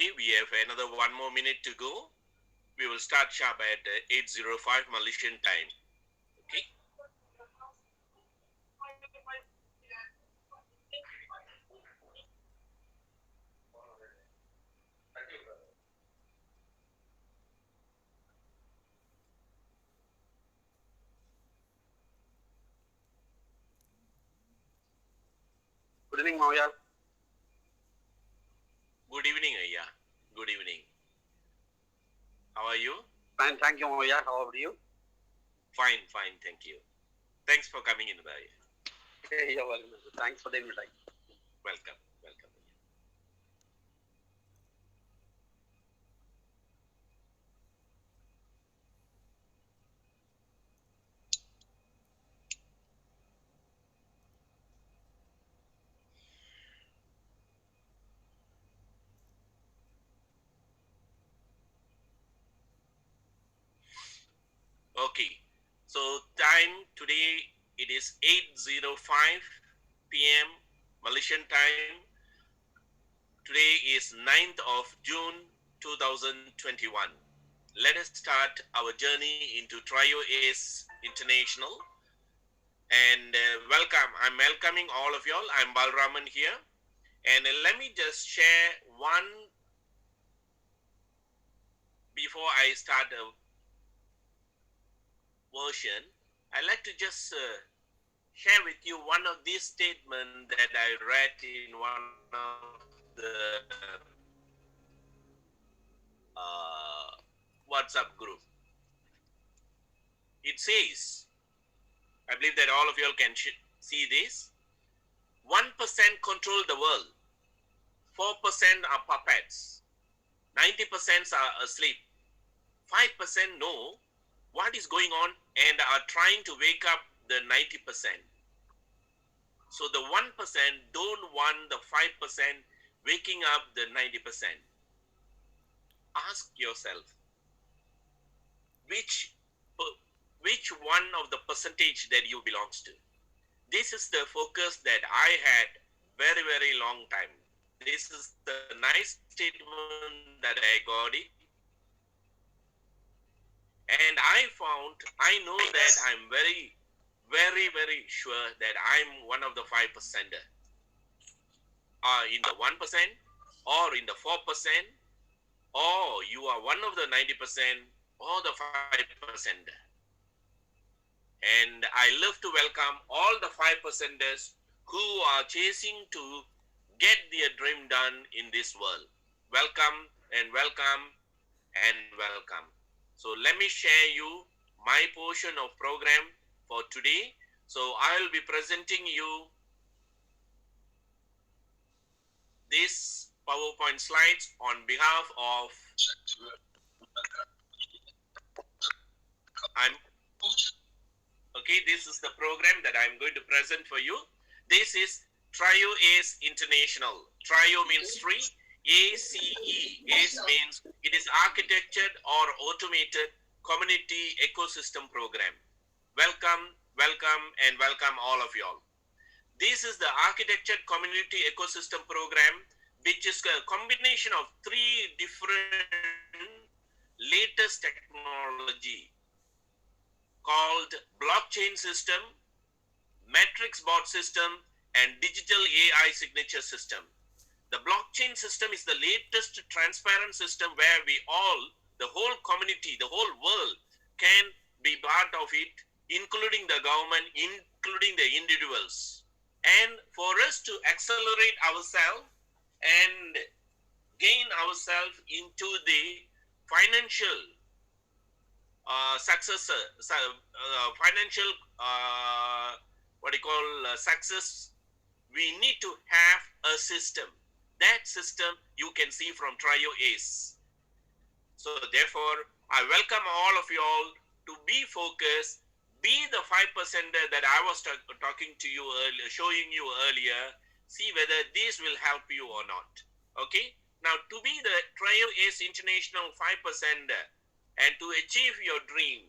Okay, we have another 1 more minute to go. We will start sharp at 8:05 Malaysian time. Okay. Good evening, Maya. Good evening, Aya. Good evening. How are you? Fine, thank you, Maya. How are you? Fine, fine. Thank you. Thanks for coming in, Aya. Hey, you're welcome. Thanks for the invitation. Welcome, welcome. Okay. So time today it is 8:05 p.m. Malaysian time. Today is 9th of June 2021. Let us start our journey into Trio Ace International. And welcome. I'm welcoming all of y'all. I'm Balraman here. And let me just share one before I start the version. I like to just share with you one of these statements that I read in one of the WhatsApp group. It says, I believe that all of y'all can see this. 1% control the world. 4% are puppets. 90% are asleep. 5% know what is going on and are trying to wake up the 90%. So the 1% don't want the 5% waking up the 90%. Ask yourself, which which one of the percentage that you belongs to? This is the focus that I had very, very long time. This is the nice statement that I got it. And I found, I know that I'm very, very, very sure that I'm one of the 5%er. In the 1% or in the 4%, or you are one of the 90% or the 5%er. And I love to welcome all the 5%ers who are chasing to get their dream done in this world. Welcome and welcome and welcome. So let me share you my portion of program for today. So I will be presenting you this PowerPoint slides on behalf of I'm okay. This is the program that I'm going to present for you. This is Trio Ace International. Trio means three. ACE. ACE means it is architectured or automated community ecosystem program. Welcome, welcome, and welcome all of y'all. This is the architectured community ecosystem program, which is a combination of three different latest technology called blockchain system, matrix bot system, and digital AI signature system. The blockchain system is the latest transparent system where we all, the whole community, the whole world can be part of it, including the government, including the individuals. And for us to accelerate ourselves and gain ourselves into the financial success, financial, what do you call success, we need to have a system. That system you can see from Trio Ace. So therefore, I welcome all of you all to be focused, be the 5%er that I was talking to you earlier, showing you earlier. See whether this will help you or not. Okay. Now, to be the Trio Ace International 5%er and to achieve your dream,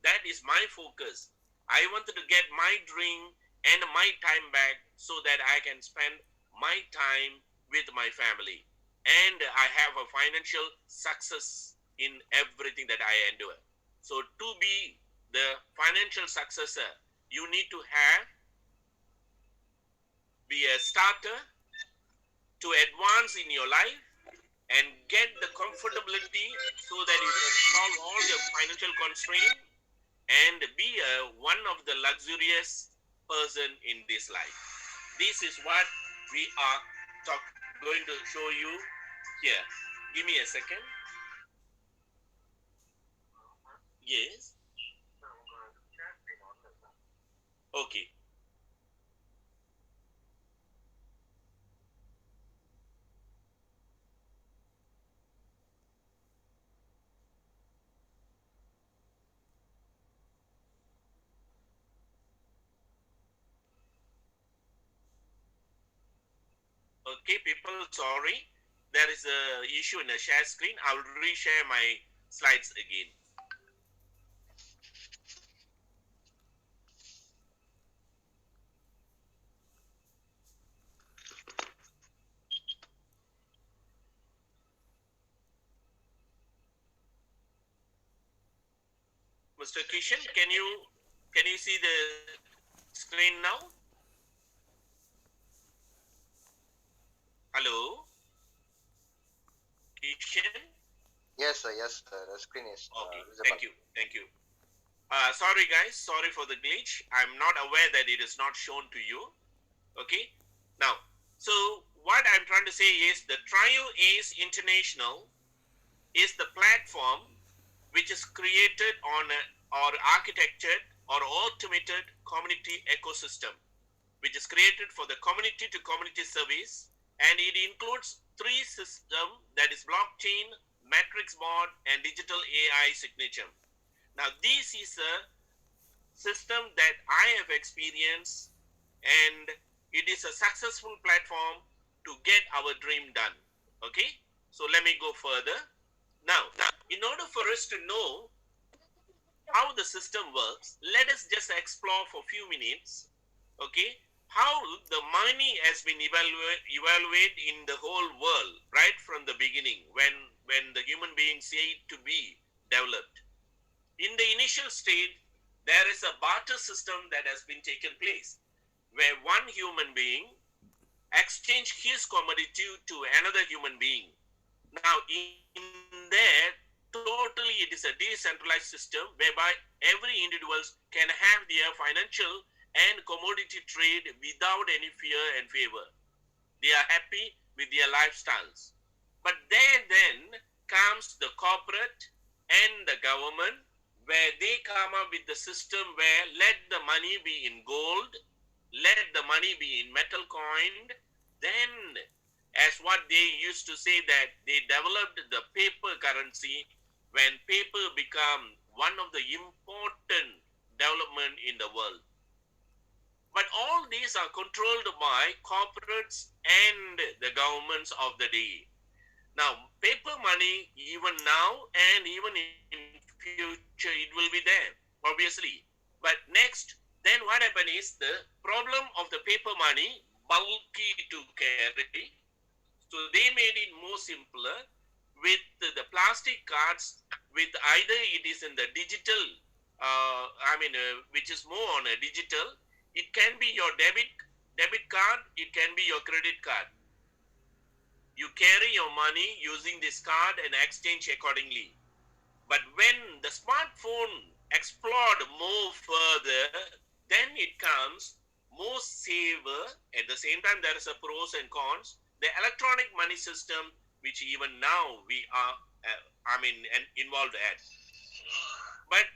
that is my focus. I wanted to get my dream and my time back so that I can spend my time with my family and I have a financial success in everything that I endure. So to be the financial successor, you need to be a starter to advance in your life and get the comfortability so that you can solve all the financial constraints and be one of the luxurious person in this life. This is what we are going to show you here. Give me a second. Yes. Okay. Okay, people, sorry. There is a issue in the share screen. I will reshare my slides again. Mr. Kishan, can you see the screen now? Hello, Kishan. Yes, sir. Yes, sir. The screen is Okay, visible. thank you. Sorry guys, sorry for the glitch. I'm not aware that it is not shown to you. Okay, now, so what I'm trying to say is the Trio Ace International is the platform which is created on or architected or automated community ecosystem, which is created for the community to community service, and it includes three systems, that is blockchain, matrix board, and digital AI signature. Now this is a system that I have experienced, and it is a successful platform to get our dream done. Okay, so let me go further. Now, in order for us to know how the system works, let us just explore for a few minutes, okay, how the money has been evaluated in the whole world right from the beginning when the human beings said to be developed. In the initial state, there is a barter system that has been taken place where one human being exchange his commodity to another human being. Now, in there, totally it is a decentralized system whereby every individuals can have their financial and commodity trade without any fear and favor. They are happy with their lifestyles. But then comes the corporate and the government, where they come up with the system where let the money be in gold, let the money be in metal coin. Then, as what they used to say, that they developed the paper currency when paper became one of the important development in the world. But all these are controlled by corporates and the governments of the day. Now, paper money, even now and even in future, it will be there, obviously. But next, then what happened is the problem of the paper money, bulky to carry. So they made it more simpler with the plastic cards, with either it is in the digital, which is more on a digital. It can be your debit card, it can be your credit card. You carry your money using this card and exchange accordingly. But when the smartphone explored more further, then it comes more safer. At the same time, there is a pros and cons. The electronic money system, which even now we are, involved at. But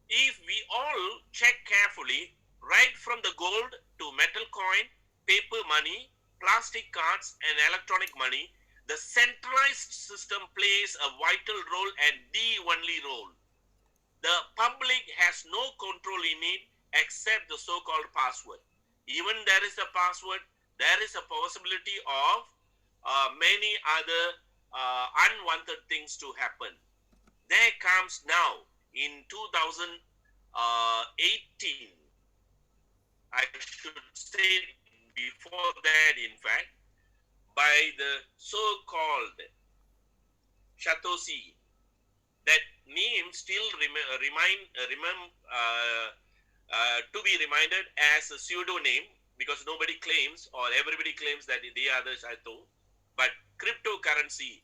if we all check carefully, right from the gold to metal coin, paper money, plastic cards, and electronic money, the centralized system plays a vital role and the only role. The public has no control in it except the so-called password. Even there is a password, there is a possibility of many other unwanted things to happen. There comes now in 2018, I should say before that in fact, but by the so-called Satoshi. That name still to be reminded as a pseudonym, because nobody claims, or everybody claims that they are the Sato. But cryptocurrency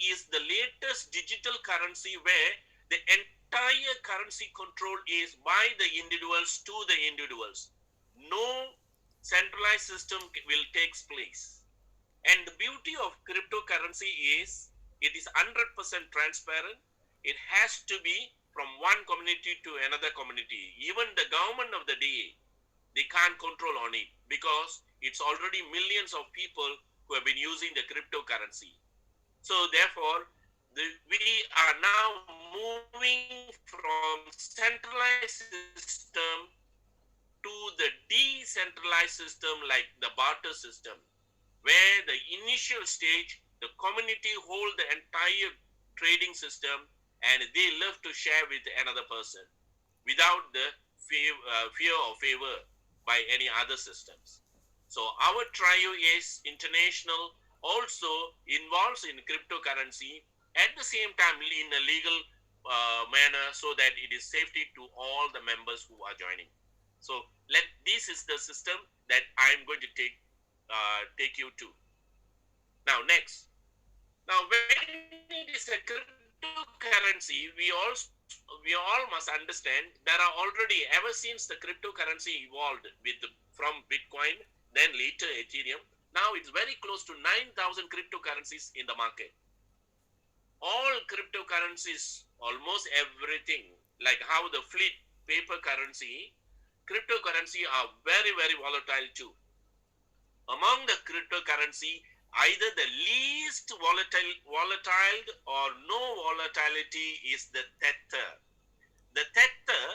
is the latest digital currency where the entire currency control is by the individuals to the individuals. No centralized system will take place. And the beauty of cryptocurrency is it is 100% transparent. It has to be from one community to another community. Even the government of the day, they can't control on it, because it's already millions of people who have been using the cryptocurrency. So therefore, we are now moving from centralized system to the decentralized system, like the barter system, where the initial stage, the community hold the entire trading system and they love to share with another person without the fear or favor by any other systems. So our Trio Ace International also involves in cryptocurrency at the same time in a legal manner, so that it is safety to all the members who are joining. So this is the system that I'm going to take you to. Now next. Now when it is a cryptocurrency, we all must understand there are already, ever since the cryptocurrency evolved from Bitcoin, then later Ethereum, now it's very close to 9,000 cryptocurrencies in the market. All cryptocurrencies, almost everything, like how the fleet paper currency, cryptocurrency are very, very volatile too. Among the cryptocurrency, either the least volatile or no volatility is the Tether. The Tether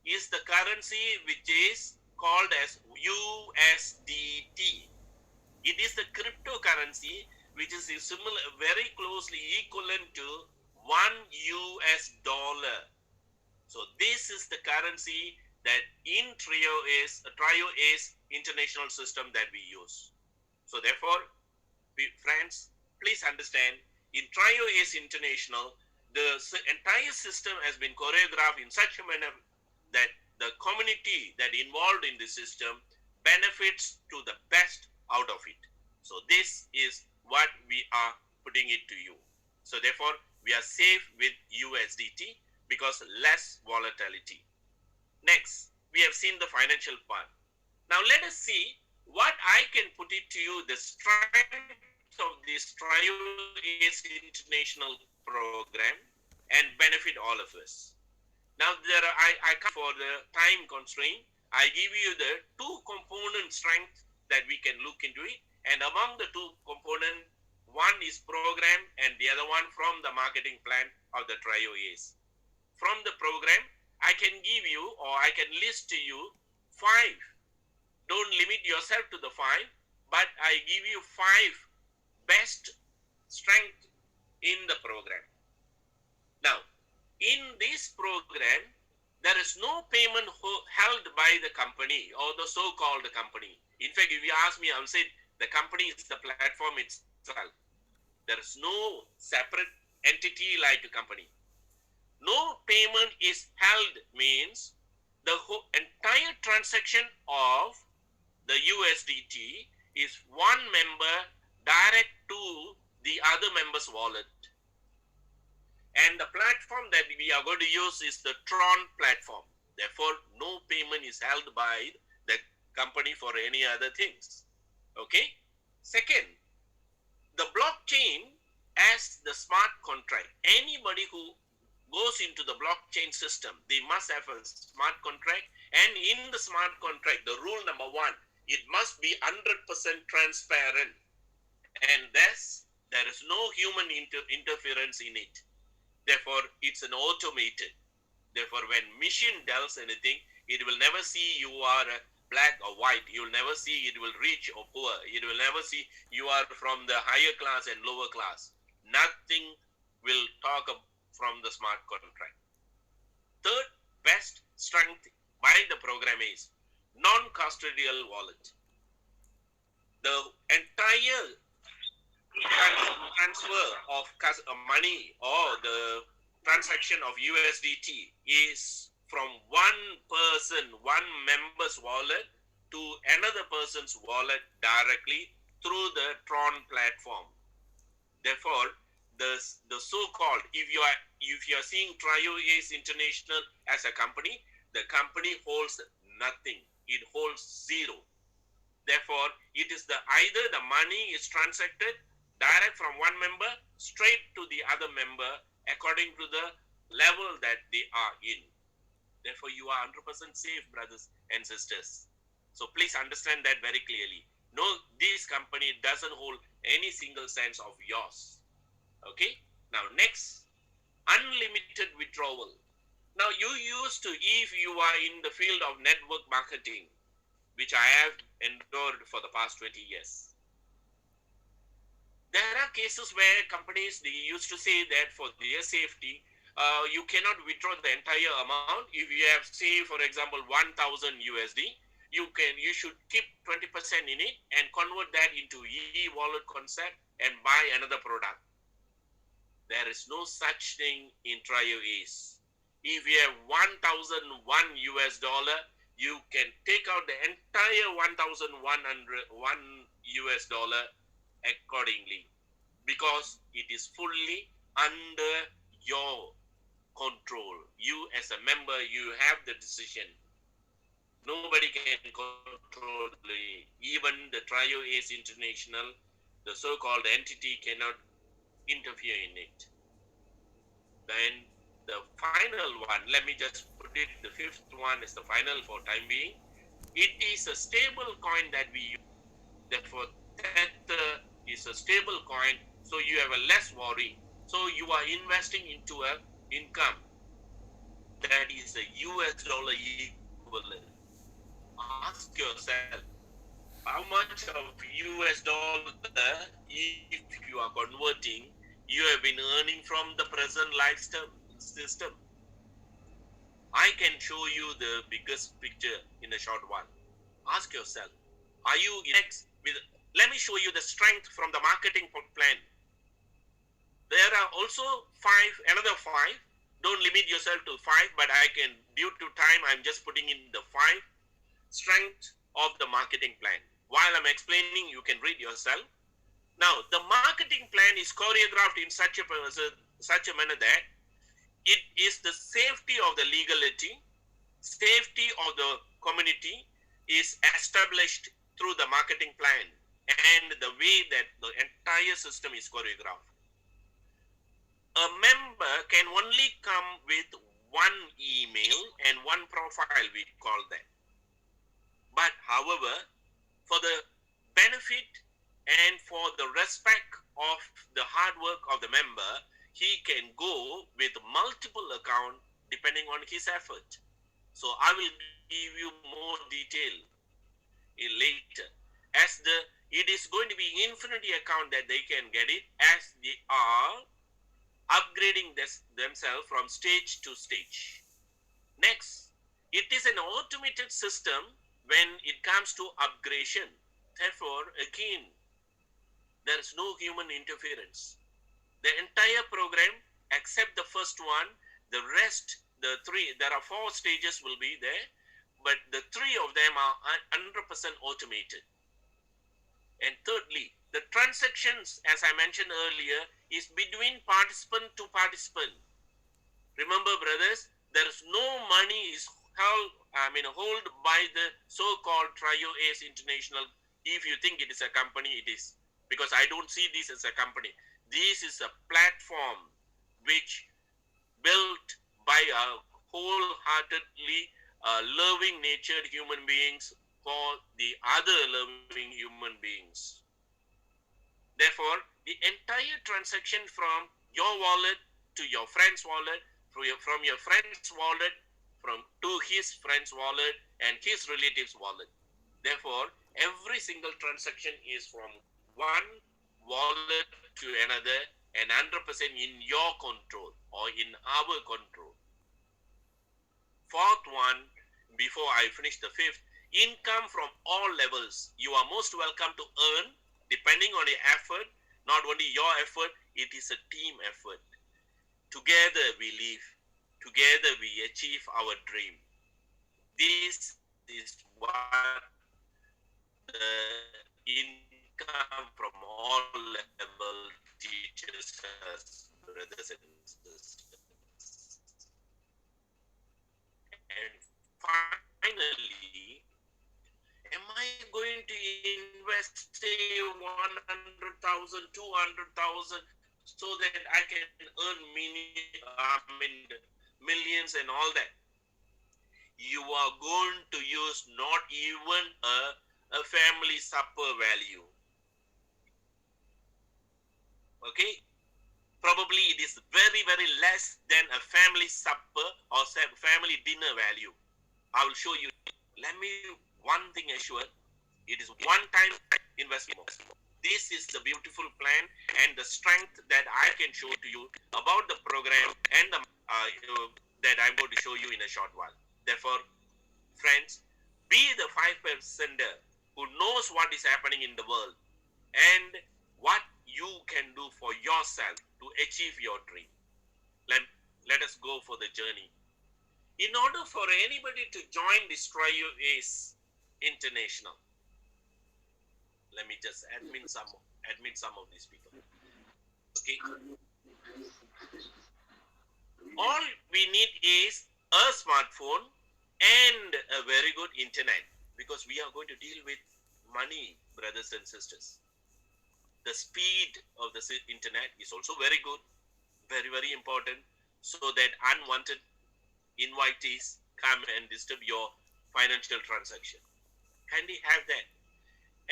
is the currency which is called as USDT. It is the cryptocurrency which is similar, very closely equivalent to $1. So this is the currency that in Trio Ace International system that we use. So therefore, friends, please understand, in Trio Ace International, the entire system has been choreographed in such a manner that the community that involved in the system benefits to the best out of it. So this is what we are putting it to you. So therefore, we are safe with USDT because less volatility. Next, we have seen the financial part. Now let us see what I can put it to you, the strength of this Trio Ace International program and benefit all of us. Now I come for the time constraint. I give you the two component strength that we can look into it, and among the two component, one is program and the other one from the marketing plan of the Trio Ace. From the program, I can give you, or I can list to you 5. Don't limit yourself to the 5, but I give you 5 best strength in the program. Now, in this program, there is no payment held by the company or the so-called company. In fact, if you ask me, I will say the company is the platform itself. There is no separate entity like a company. No payment is held means the whole entire transaction of the USDT is one member direct to the other member's wallet. And the platform that we are going to use is the Tron platform. Therefore, no payment is held by the company for any other things. Okay? Second, the blockchain as the smart contract. Anybody who goes into the blockchain system, they must have a smart contract. And in the smart contract, the rule number 1, it must be 100% transparent. And thus, there is no human interference in it. Therefore, it's an automated. Therefore, when machine does anything, it will never see you are black or white. You will never see it will rich or poor. It will never see you are from the higher class and lower class. Nothing will talk from the smart contract. Third best strength by the program is non-custodial wallet. The entire of money or the transaction of USDT is from one person, one member's wallet to another person's wallet directly through the Tron platform. Therefore, the so-called, if you are seeing Trio Ace International as a company, the company holds nothing. It holds zero. Therefore, it is either the money is transacted direct from one member straight to the other member according to the level that they are in. Therefore, you are 100% safe, brothers and sisters. So please understand that very clearly. No, this company doesn't hold any single cents of yours. Okay. Now next, unlimited withdrawal. Now you used to, if you are in the field of network marketing, which I have endured for the past 20 years. There are cases where companies, they used to say that for their safety, you cannot withdraw the entire amount. If you have, say, for example, 1,000 USD, you should keep 20% in it and convert that into e-wallet concept and buy another product. There is no such thing in Trio Ace. If you have 1,001 US dollar, you can take out the entire 1,101 US dollar accordingly, because it is fully under your control. You as a member, you have the decision. Nobody can control it. Even the Trio Ace International, the so-called entity, cannot interfere in it. Then the final one, let me just put it, the fifth one is the final for time being. It is a stable coin that we use. Therefore, Tether is a stable coin, so you have a less worry. So you are investing into a income that is a US dollar equivalent. Ask yourself, how much of US dollar, if you are converting, you have been earning from the present lifestyle system? I can show you the biggest picture in a short while. Ask yourself, are you next with, let me show you the strength from the marketing plan. There are also another five. Don't limit yourself to 5, but I can, due to time, I'm just putting in the 5 strength of the marketing plan. While I'm explaining, you can read yourself. Now, the marketing plan is choreographed in such a manner that it is the safety of the legality, safety of the community is established through the marketing plan and the way that the entire system is choreographed. A member can only come with one email and one profile, we call that. But however, for the benefit and for the respect of the hard work of the member, he can go with multiple accounts depending on his effort. So I will give you more detail later. It is going to be infinity account that they can get it as they are upgrading themselves from stage to stage. Next, it is an automated system when it comes to upgradation. Therefore, again, there is no human interference. The entire program, except the first one, the rest, the 3, there are 4 stages will be there, but the 3 of them are 100% automated. And thirdly, the transactions, as I mentioned earlier, is between participant to participant. Remember, brothers, there is no money is held by the so-called Trio Ace International. If you think it is a company, it is. Because I don't see this as a company. This is a platform which built by a wholeheartedly loving-natured human beings for the other loving human beings. Therefore, the entire transaction from your wallet to your friend's wallet, from your friend's wallet, to his friend's wallet and his relative's wallet. Therefore, every single transaction is from one wallet to another and 100% in your control or in our control. Fourth one, before I finish the fifth, income from all levels. You are most welcome to earn depending on your effort, not only your effort, It is a team effort. Together we live. Together we achieve our dream. This is what the income from all level teaches us, brothers and sisters. And finally, am I going to invest, say, 100,000, 200,000, so that I can earn millions and all that? You are going to use not even a family supper value. Okay? Probably it is very, very less than a family supper or family dinner value. I will show you. Let me one thing assure. It is one-time investment. This is the beautiful plan and the strength that I can show to you about the program and the that I'm going to show you in a short while. Therefore, friends, be the 5%er who knows what is happening in the world and what you can do for yourself to achieve your dream. Let us go for the journey. In order for anybody to join this Trio Ace International, let me just admit some of these people. Okay. All we need is a smartphone and a very good internet, because we are going to deal with money, brothers and sisters. The speed of the internet is also very good, very, very important, so that unwanted invitees come and disturb your financial transaction. Kindly have that.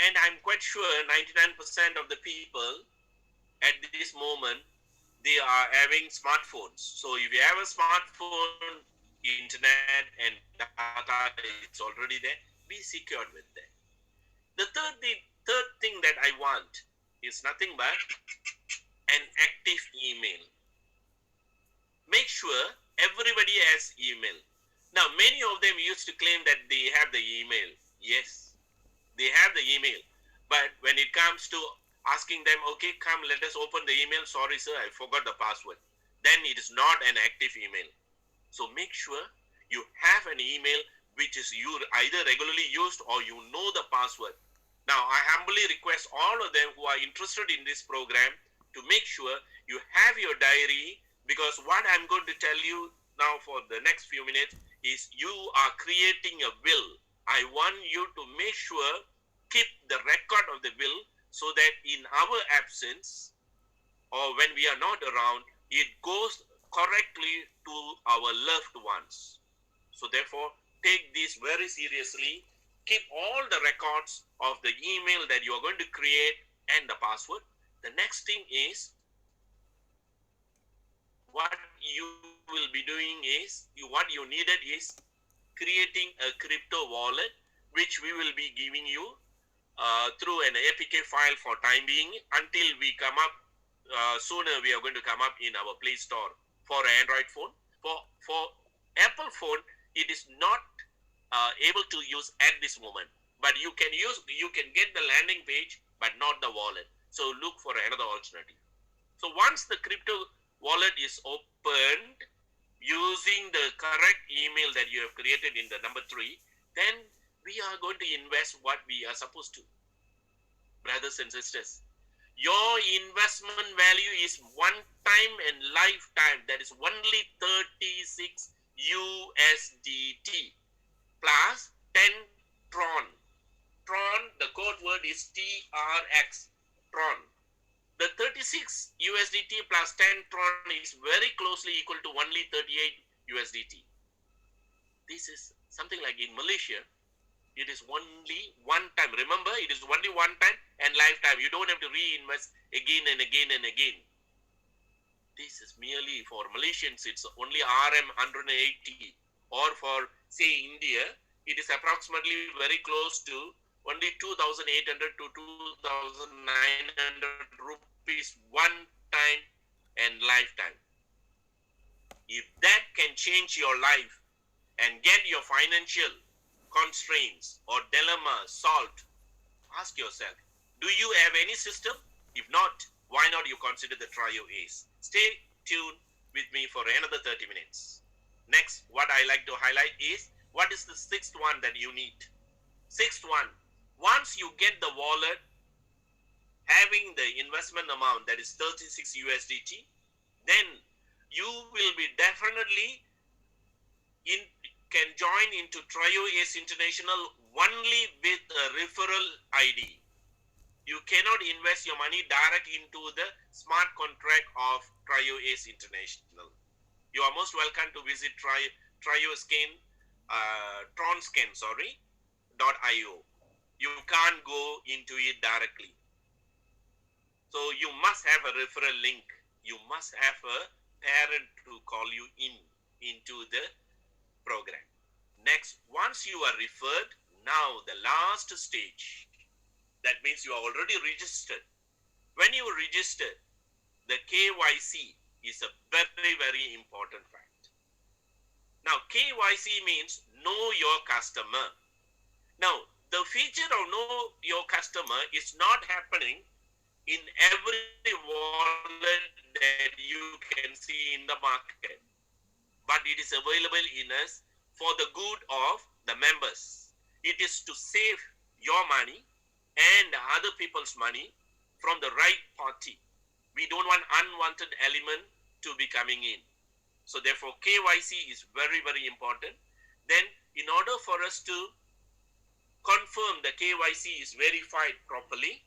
And I'm quite sure 99% of the people at this moment, they are having smartphones. So if you have a smartphone, internet and data is already there, be secured with that. The third thing that I want is nothing but an active email. Make sure everybody has email. Now, many of them used to claim that they have the email. Yes, they have the email. But when it comes to asking them, okay, come, let us open the email. Sorry, sir, I forgot the password. Then it is not an active email. So make sure you have an email which is either regularly used or you know the password. Now, I humbly request all of them who are interested in this program to make sure you have your diary, because what I'm going to tell you now for the next few minutes is you are creating a will. I want you to make sure, keep the record of the will, so that in our absence or when we are not around, it goes correctly to our loved ones. So therefore, take this very seriously. Keep all the records of the email that you are going to create and the password. The next thing is, what you will be doing is, what you needed is creating a crypto wallet, which we will be giving you through an APK file for time being, until we come up, sooner we are going to come up in our Play Store for Android phone. For Apple phone, it is not able to use at this moment, but you can get the landing page, but not the wallet. So look for another alternative. So once the crypto wallet is opened using the correct email that you have created in the number 3, then we are going to invest what we are supposed to. Brothers and sisters, your investment value is one time and lifetime. That is only 36 USDT plus 10 Tron. Tron, the code word is TRX, Tron. The 36 USDT plus 10 Tron is very closely equal to only 38 USDT. This is something like in Malaysia, it is only one time. Remember, it is only one time and lifetime. You don't have to reinvest again and again and again. This is merely for Malaysians, it's only RM 180. Or for, say, India, it is approximately very close to only 2,800 to 2,900 rupees one time and lifetime. If that can change your life and get your financial constraints or dilemma solved, ask yourself, do you have any system? If not, why not you consider the Trio Ace? Stay tuned with me for another 30 minutes. Next, what I like to highlight is, what is the sixth one that you need? Sixth one, once you get the wallet having the investment amount that is 36 USDT, then you will be definitely can join into Trio Ace International only with a referral ID. You cannot invest your money direct into the smart contract of Trio Ace International. You are most welcome to visit Trioscan, .io. You can't go into it directly. So you must have a referral link. You must have a parent to call you into the program. Next, once you are referred, now the last stage, that means you are already registered. When you register, the KYC is a very, very important fact. Now, KYC means know your customer. Now, the feature of know your customer is not happening in every wallet that you can see in the market, but it is available in us for the good of the members. It is to save your money and other people's money from the right party. We don't want unwanted element to be coming in. So therefore, KYC is very, very important. Then in order for us to confirm the KYC is verified properly,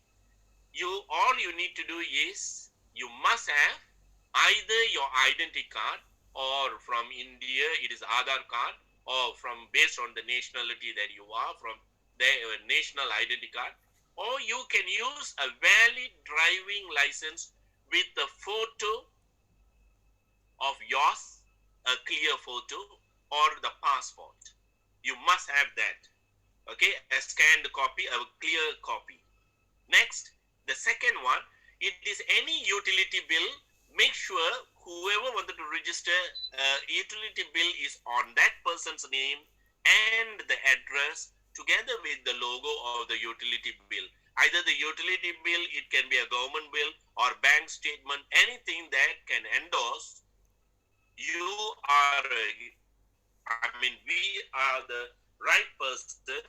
all you need to do is you must have either your identity card, or from India it is Aadhaar card, or from based on the nationality that you are from, the national identity card, or you can use a valid driving license with the photo of yours, a clear photo, or the passport. You must have that. Okay, a scanned copy, a clear copy. Next, the second one, it is any utility bill. Make sure whoever wanted to register utility bill is on that person's name and the address together with the logo of the utility bill. Either the utility bill, it can be a government bill or bank statement, anything that can endorse you are, we are the right person,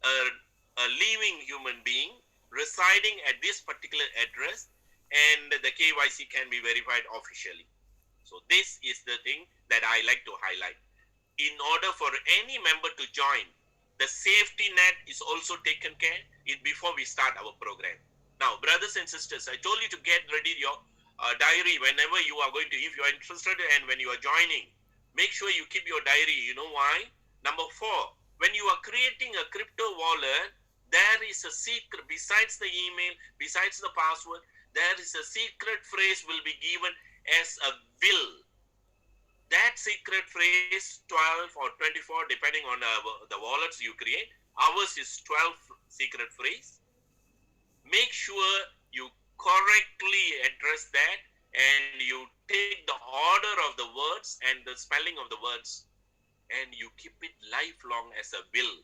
a living human being residing at this particular address, and the KYC can be verified officially. So this is the thing that I like to highlight. In order for any member to join, the safety net is also taken care of before we start our program. Now, brothers and sisters, I told you to get ready your diary whenever you are going to, if you are interested and when you are joining, make sure you keep your diary. You know why? Number 4, when you are creating a crypto wallet, there is a secret, besides the email, besides the password, there is a secret phrase will be given as a will. That secret phrase, 12 or 24, depending on the wallets you create. Ours is 12 secret phrase. Make sure you correctly address that and you take the order of the words and the spelling of the words and you keep it lifelong as a will.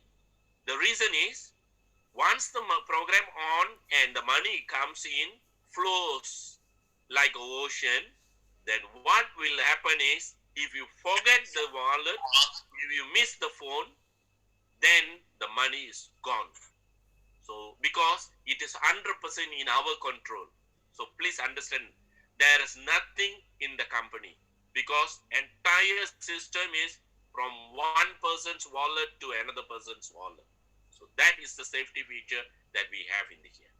The reason is, once the program on and the money comes in, flows like an ocean, then what will happen is, if you forget the wallet, if you miss the phone, then the money is gone. So, because it is 100% in our control. So, please understand, there is nothing in the company, because entire system is from one person's wallet to another person's wallet. So, that is the safety feature that we have in here.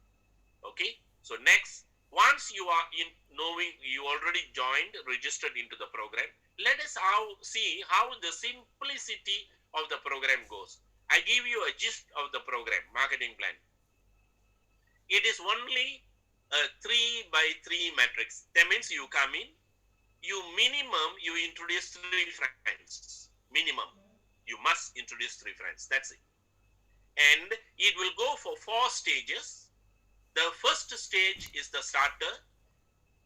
Okay. So, next, once you are in knowing you already joined, registered into the program, let us see how the simplicity of the program goes. I give you a gist of the program, marketing plan. It is only a 3x3 matrix. That means you come in, you introduce 3 friends. Minimum. You must introduce 3 friends. That's it. And it will go for 4 stages. The first stage is the starter,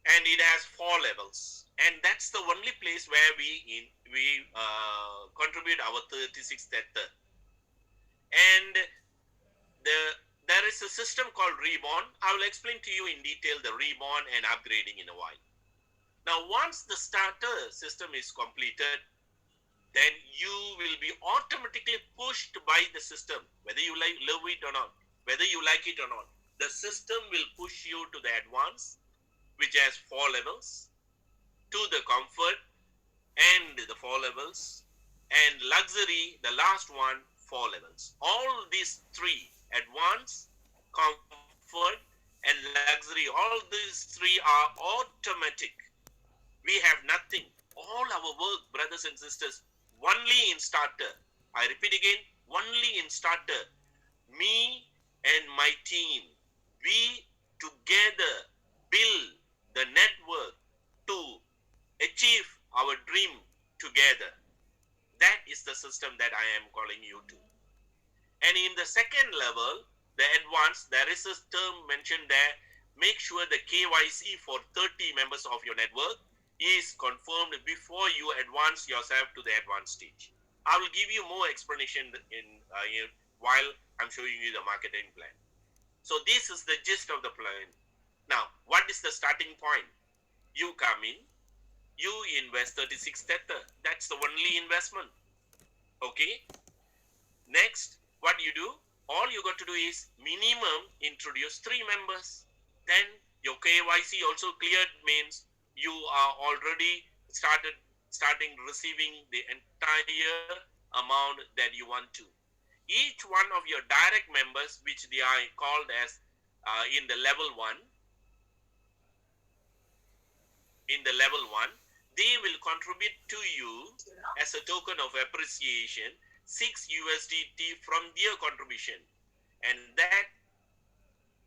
and it has 4 levels. And that's the only place where we contribute our 36th Tether. And the there is a system called Reborn. I will explain to you in detail the Reborn and upgrading in a while. Now, once the starter system is completed, then you will be automatically pushed by the system, whether you love it or not, whether you like it or not. The system will push you to the advanced, which has 4 levels, to the comfort and the 4 levels, and luxury, the last one, 4 levels. All these 3, advanced, comfort, and luxury, all these 3 are automatic. We have nothing. All our work, brothers and sisters, only in starter. I repeat again, only in starter. Me and my team, we together build the network to achieve our dream together. That is the system that I am calling you to. And in the second level, the advanced, there is a term mentioned there. Make sure the KYC for 30 members of your network is confirmed before you advance yourself to the advanced stage. I will give you more explanation while I'm showing you the marketing plan. So this is the gist of the plan. Now, what is the starting point? You come in, you invest 36 Tether. That's the only investment. Okay. Next, what you do? All you got to do is minimum introduce 3 members. Then your KYC also cleared, means you are already starting receiving the entire amount that you want to. Each one of your direct members, which they are called as in the level 1, they will contribute to you as a token of appreciation 6 USDT from their contribution, and that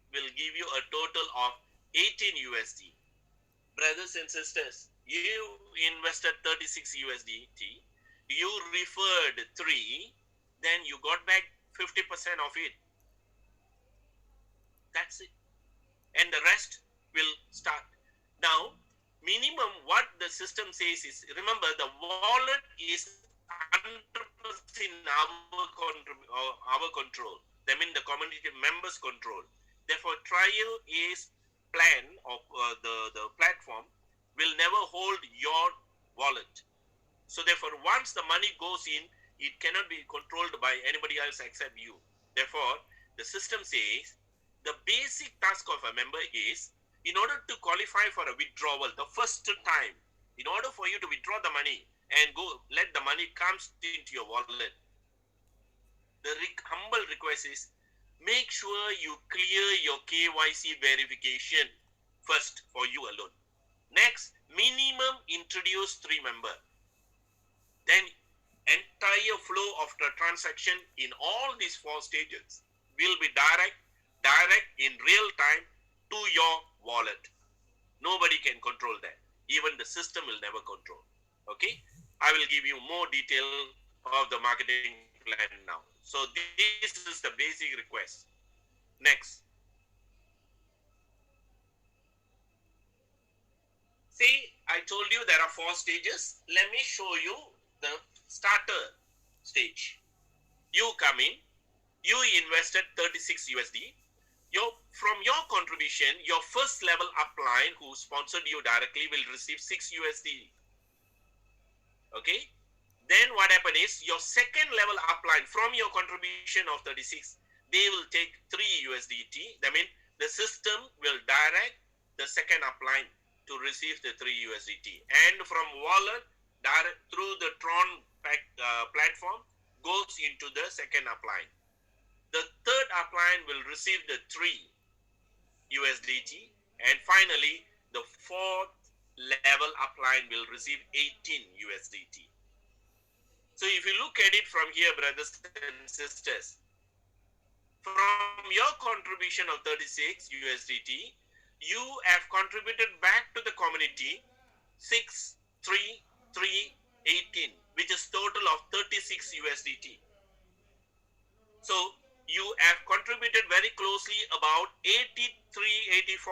will give you a total of 18 USD. Brothers and sisters, you invested 36 USDT, you referred 3, then you got back 50% of it. That's it. And the rest will start. Now, minimum what the system says is, remember, the wallet is 100% in our control. That means the community members' control. Therefore, Trio is plan of the platform will never hold your wallet. So therefore, once the money goes in, it cannot be controlled by anybody else except you. Therefore, the system says the basic task of a member is, in order to qualify for a withdrawal the first time, in order for you to withdraw the money and go let the money comes into your wallet, the humble request is, make sure you clear your KYC verification first for you alone. Next, minimum introduce 3 members. Then entire flow of the transaction in all these 4 stages will be direct in real time to your wallet. Nobody can control that. Even the system will never control. Okay? I will give you more detail of the marketing plan now. So this is the basic request. Next. See, I told you there are 4 stages. Let me show you the starter stage. You come in, you invested 36 USD. From your contribution, your first level upline who sponsored you directly will receive 6 USD. Okay? Then what happens is, your second level upline from your contribution of 36, they will take 3 USDT. That means the system will direct the second upline to receive the 3 USDT. And from wallet, direct through the Tron platform, goes into the second upline. The third upline will receive the 3 USDT. And finally, the fourth level upline will receive 18 USDT. So if you look at it from here, brothers and sisters, from your contribution of 36 USDT, you have contributed back to the community 6, 3, 3, 18, which is total of 36 USDT. So you have contributed very closely about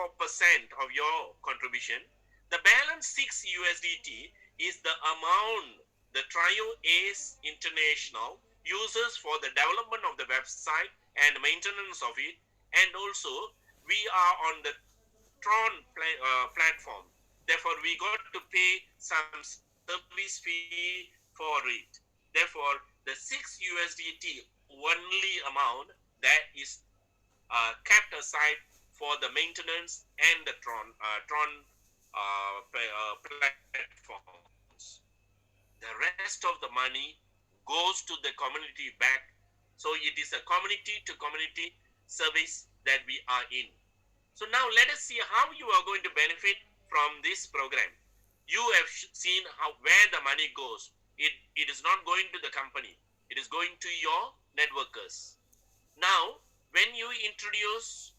83-84% of your contribution. The balance 6 USDT is the amount the Trio Ace International uses for the development of the website and maintenance of it, and also we are on the Tron platform. Therefore, we got to pay some service fee for it. Therefore, the 6 USDT only amount that is kept aside for the maintenance and the Tron platforms. The rest of the money goes to the community back. So it is a community to community service that we are in. So now let us see how you are going to benefit from this program. You have seen where the money goes. It is not going to the company. It is going to your networkers. Now, when you introduce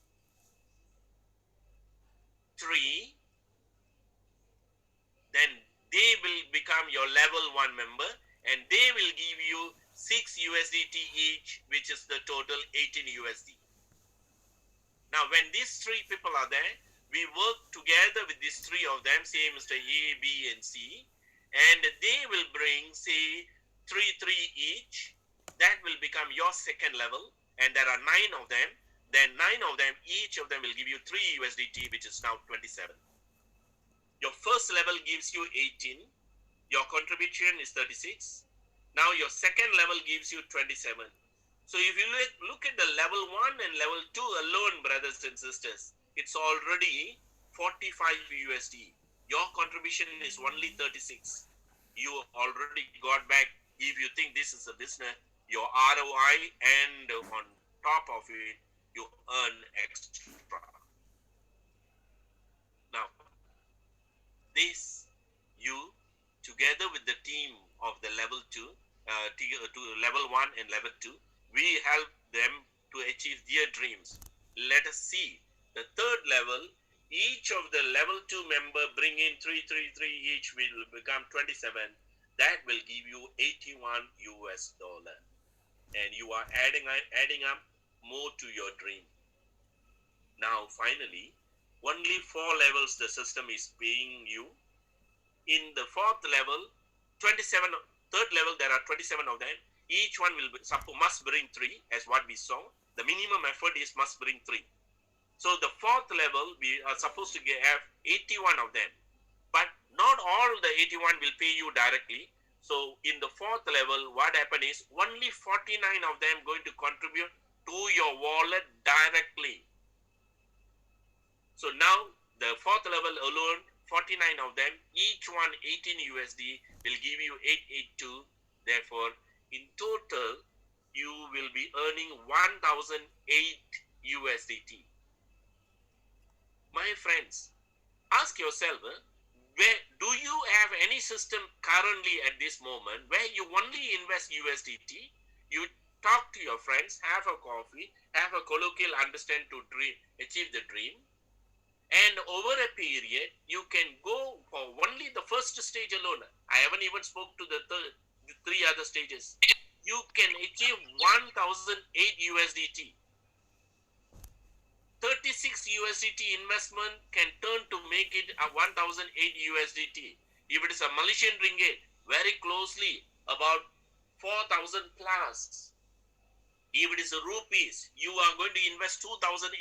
3, then they will become your level 1 member and they will give you 6 USDT each, which is the total 18 USD. Now, when these 3 people are there, we work together with these 3 of them, say Mr. A, B, and C, and they will bring, say, 3 each. That will become your second level, and there are 9 of them. Then 9 of them, each of them will give you 3 USDT, which is now 27. Your first level gives you 18. Your contribution is 36. Now your second level gives you 27. So if you look at the level 1 and level 2 alone, brothers and sisters, it's already 45 USD. Your contribution is only 36. You already got back, if you think this is a business, your ROI, and on top of it, you earn extra. Now, this you together with the team of the level 2, level 1 and level 2, we help them to achieve their dreams. Let us see the third level. Each of the level 2 member bring in 3 each, will become 27. That will give you 81 US dollar, and you are adding up more to your dream. Now finally, only 4 levels the system is paying you. In the fourth level, 27, third level, there are 27 of them. Each one must bring 3, as what we saw. The minimum effort is must bring 3. So the fourth level, we are supposed to have 81 of them. But not all the 81 will pay you directly. So in the fourth level, what happened is only 49 of them going to contribute to your wallet directly. So now the fourth level alone, 49 of them, each one 18 USD will give you 882. Therefore, in total, you will be earning 1008 USDT. My friends, ask yourself, do you have any system currently at this moment where you only invest USDT, you talk to your friends, have a coffee, have a colloquial understand to achieve the dream, and over a period, you can go for only the first stage alone. I haven't even spoke to the 3 other stages. You can achieve 1008 USDT. 36 USDT investment can turn to make it a 1008 USDT. If it is a Malaysian ringgit, very closely about 4,000 plus. If it is a rupees, you are going to invest 2,800.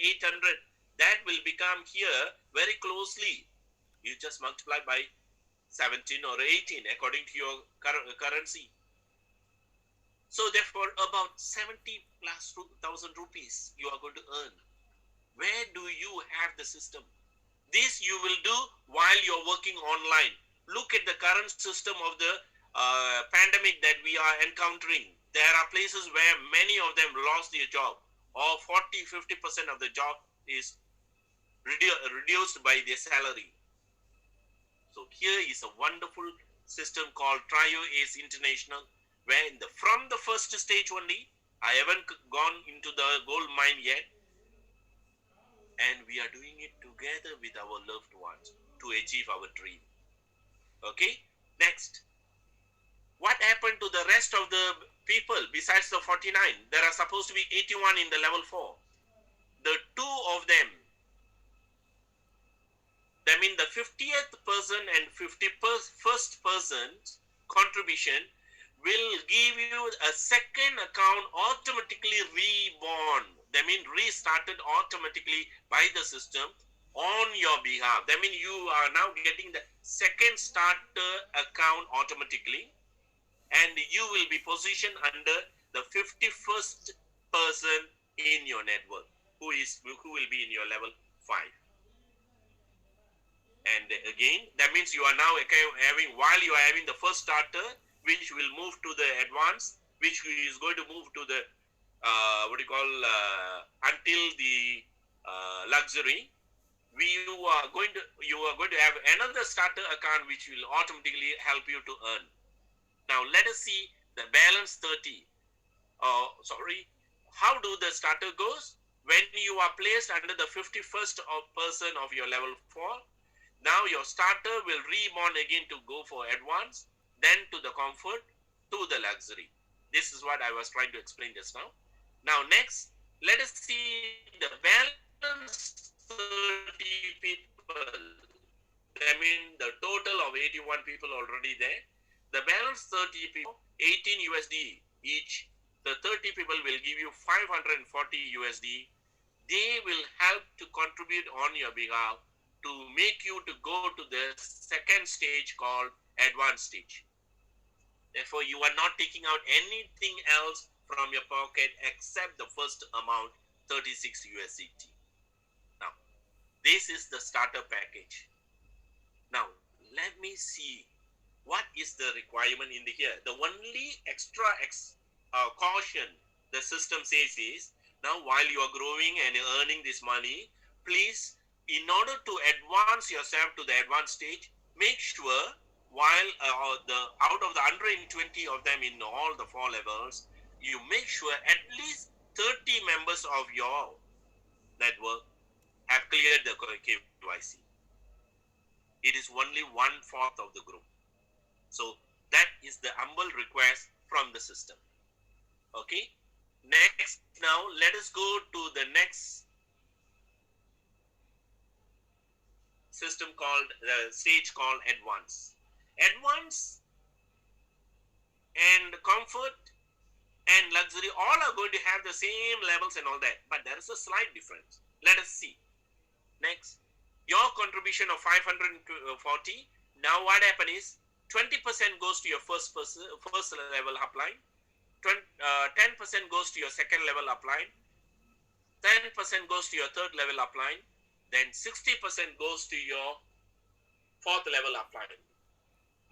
That will become here very closely. You just multiply by 17 or 18 according to your currency. So therefore, about 70 plus 2,000 rupees you are going to earn. Where do you have the system? This you will do while you're working online. Look at the current system of the pandemic that we are encountering. There are places where many of them lost their job, or 40-50% of the job is reduced by their salary. So here is a wonderful system called Trio Ace International, where from the first stage only, I haven't gone into the gold mine yet, and we are doing it together with our loved ones to achieve our dream. Okay, next. What happened to the rest of the people besides the 49? There are supposed to be 81 in the level 4. The 2 of them, that means the 50th person and 51st person's contribution will give you a second account automatically reborn. That means restarted automatically by the system on your behalf. That means you are now getting the second starter account automatically, and you will be positioned under the 51st person in your network who will be in your level 5. And again, that means you are now having, while you are having the first starter, which will move to the advanced, which is going to move to the until the luxury. You are going to have another starter account which will automatically help you to earn. Now let us see the balance 30. How do the starter goes? When you are placed under the 51st person of your level 4, now your starter will reborn again to go for advanced, then to the comfort, to the luxury. This is what I was trying to explain just now. Now next, let us see the balance 30 people. I mean the total of 81 people already there. The balance 30 people, 18 USD each. The 30 people will give you 540 USD. They will help to contribute on your behalf to make you to go to the second stage called advanced stage. Therefore, you are not taking out anything else from your pocket except the first amount, 36 USDT. Now, this is the starter package. Now, let me see what is the requirement in the here. The only extra caution the system says is, now while you are growing and earning this money, please, in order to advance yourself to the advanced stage, make sure while out of the 120 of them in all the 4 levels, you make sure at least 30 members of your network have cleared the KYC. It is only 1/4 of the group. So that is the humble request from the system. Okay. Next, now let us go to the next system called stage called advanced. Advanced and comfort and luxury all are going to have the same levels and all that, but there is a slight difference. Let us see. Next, your contribution of 540. Now what happens is 20% goes to your first level upline, 10% goes to your second level upline, 10% goes to your third level upline, then 60% goes to your 4th level upline.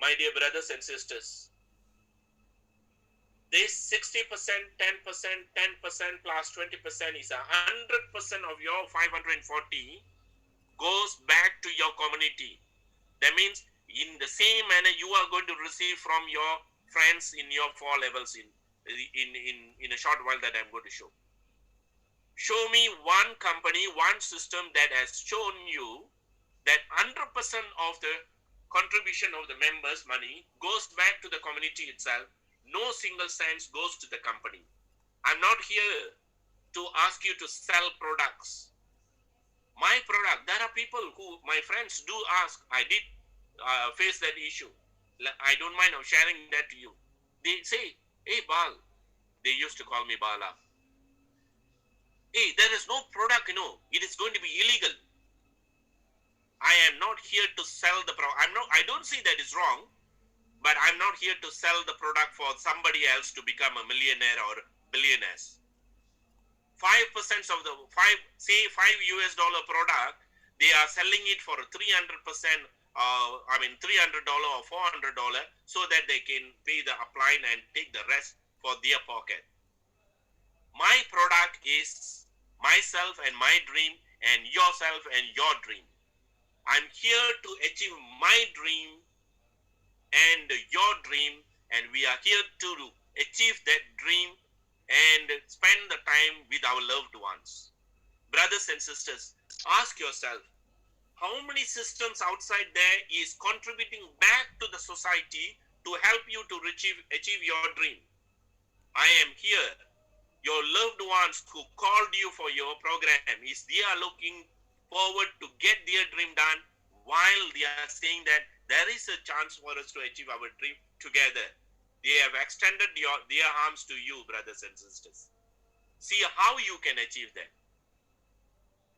My dear brothers and sisters, this 60%, 10%, 10% plus 20% is 100% of your 540 goes back to your community. That means in the same manner you are going to receive from your friends in your 4 levels in a short while that I'm going to show. Show me one company, one system that has shown you that 100% of the contribution of the members' money goes back to the community itself. No single cent goes to the company. I'm not here to ask you to sell products. My product, there are people who, my friends do ask, I did face that issue. I don't mind of sharing that to you. They say, hey Bal, they used to call me Bala. Hey, there is no product, it is going to be illegal. I am not here to sell the product. I don't say that is wrong, but I'm not here to sell the product for somebody else to become a millionaire or billionaires. 5% of the $5 product, they are selling it for $300%, $300 or $400 so that they can pay the upline and take the rest for their pocket. My product is myself and my dream and yourself and your dream. I'm here to achieve my dream and your dream, and we are here to achieve that dream and spend the time with our loved ones. Brothers and sisters, ask yourself, how many systems outside there is contributing back to the society to help you to achieve your dream? I am here. Your loved ones who called you for your program, is they are looking forward to get their dream done while they are saying that there is a chance for us to achieve our dream together. They have extended their arms to you, brothers and sisters. see how you can achieve that.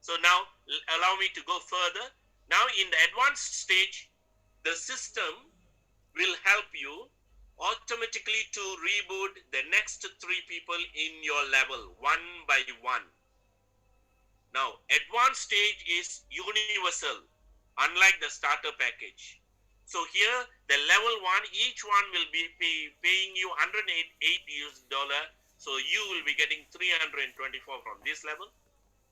So now allow me to go further. Now in the advanced stage, the system will help you automatically to reboot the next 3 people in your level one by one. Now advanced stage is universal, unlike the starter package. So here the level 1, each one will be paying you $108. So you will be getting 324 from this level.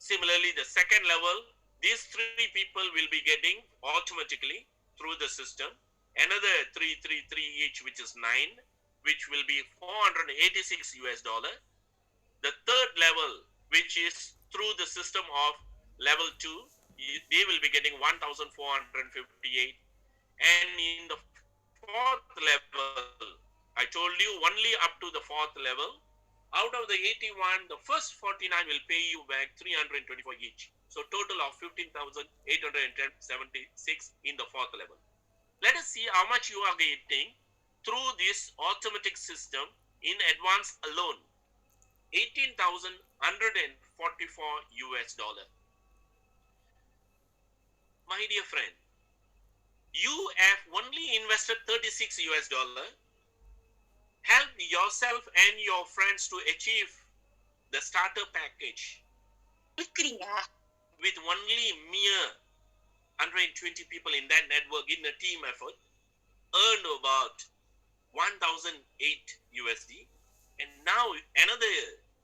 Similarly, the second level, these 3 people will be getting automatically through the system another 333 each, which is 9, which will be $486. The third level, which is through the system of level 2, they will be getting 1,458. And in the fourth level, I told you only up to the fourth level. Out of the 81, the first 49 will pay you back 324 each. So total of 15,876 in the fourth level. Let us see how much you are getting through this automatic system in advance alone. $18,144. My dear friend, you have only invested $36. Help yourself and your friends to achieve the starter package with only mere 120 people in that network in a team effort, earned about $1,008, and now another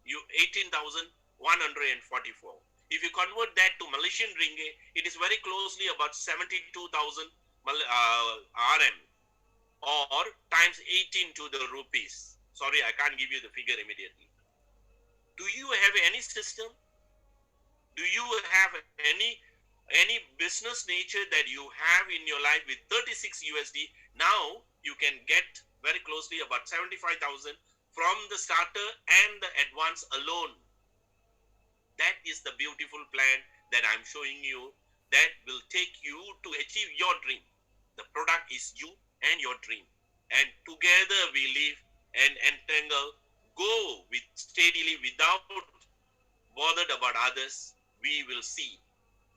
18,144. If you convert that to Malaysian ringgit, it is very closely about 72,000 RM, or times 18 to the rupees. Sorry, I can't give you the figure immediately. Do you have any system? Do you have any business nature that you have in your life with $36? Now you can get very closely about 75,000 from the starter and the advance alone. That is the beautiful plan that I'm showing you that will take you to achieve your dream. The product is you and your dream. And together we live and entangle, go with steadily without bothered about others. We will see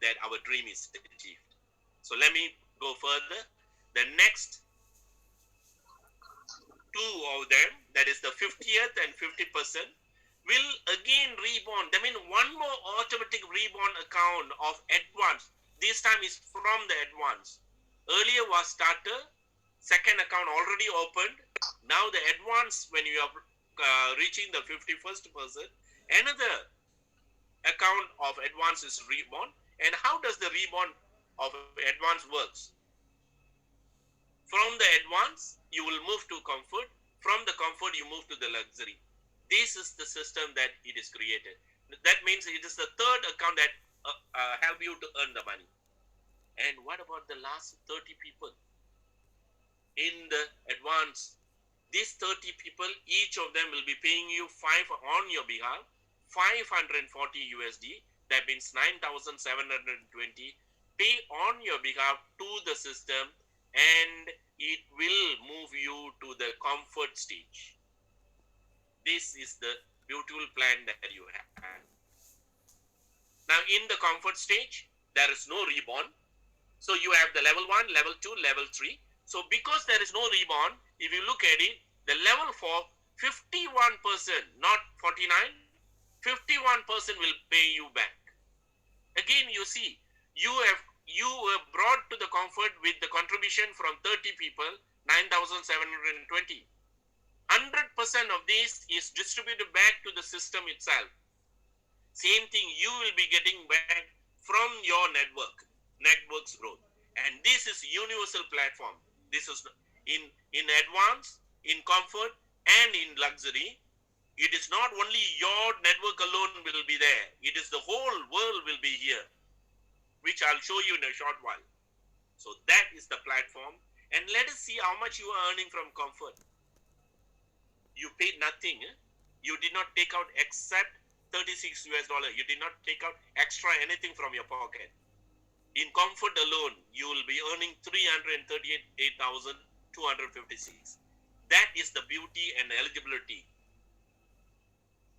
that our dream is achieved. So let me go further. The next 2 of them, that is the 50th and 50%, will again reborn. That means one more automatic reborn account of advance. This time is from the advance. Earlier was starter, second account already opened. Now the advance, when you are reaching the 51st person, another account of advance is reborn. And how does the reborn of advance works? From the advance, you will move to comfort. From the comfort, you move to the luxury. This is the system that it is created. That means it is the third account that help you to earn the money. And what about the last 30 people? In the advance, these 30 people, each of them will be paying you 5 on your behalf, $540. That means 9,720. Pay on your behalf to the system, and it will move you to the comfort stage. This is the beautiful plan that you have. Now in the comfort stage, there is no reborn. So you have the level 1, level 2, level 3. So because there is no reborn, if you look at it, the level 4, 51%, not 49, 51% will pay you back. Again, you see, you were brought to the comfort with the contribution from 30 people, 9,720. 100% of this is distributed back to the system itself. Same thing you will be getting back from your network's growth. And this is universal platform. This is in advance, in comfort, and in luxury. It is not only your network alone will be there. It is the whole world will be here, which I'll show you in a short while. So that is the platform. And let us see how much you are earning from comfort. You paid nothing. You did not take out except $36. You did not take out extra anything from your pocket. In comfort alone, you will be earning 338,256. That is the beauty and eligibility.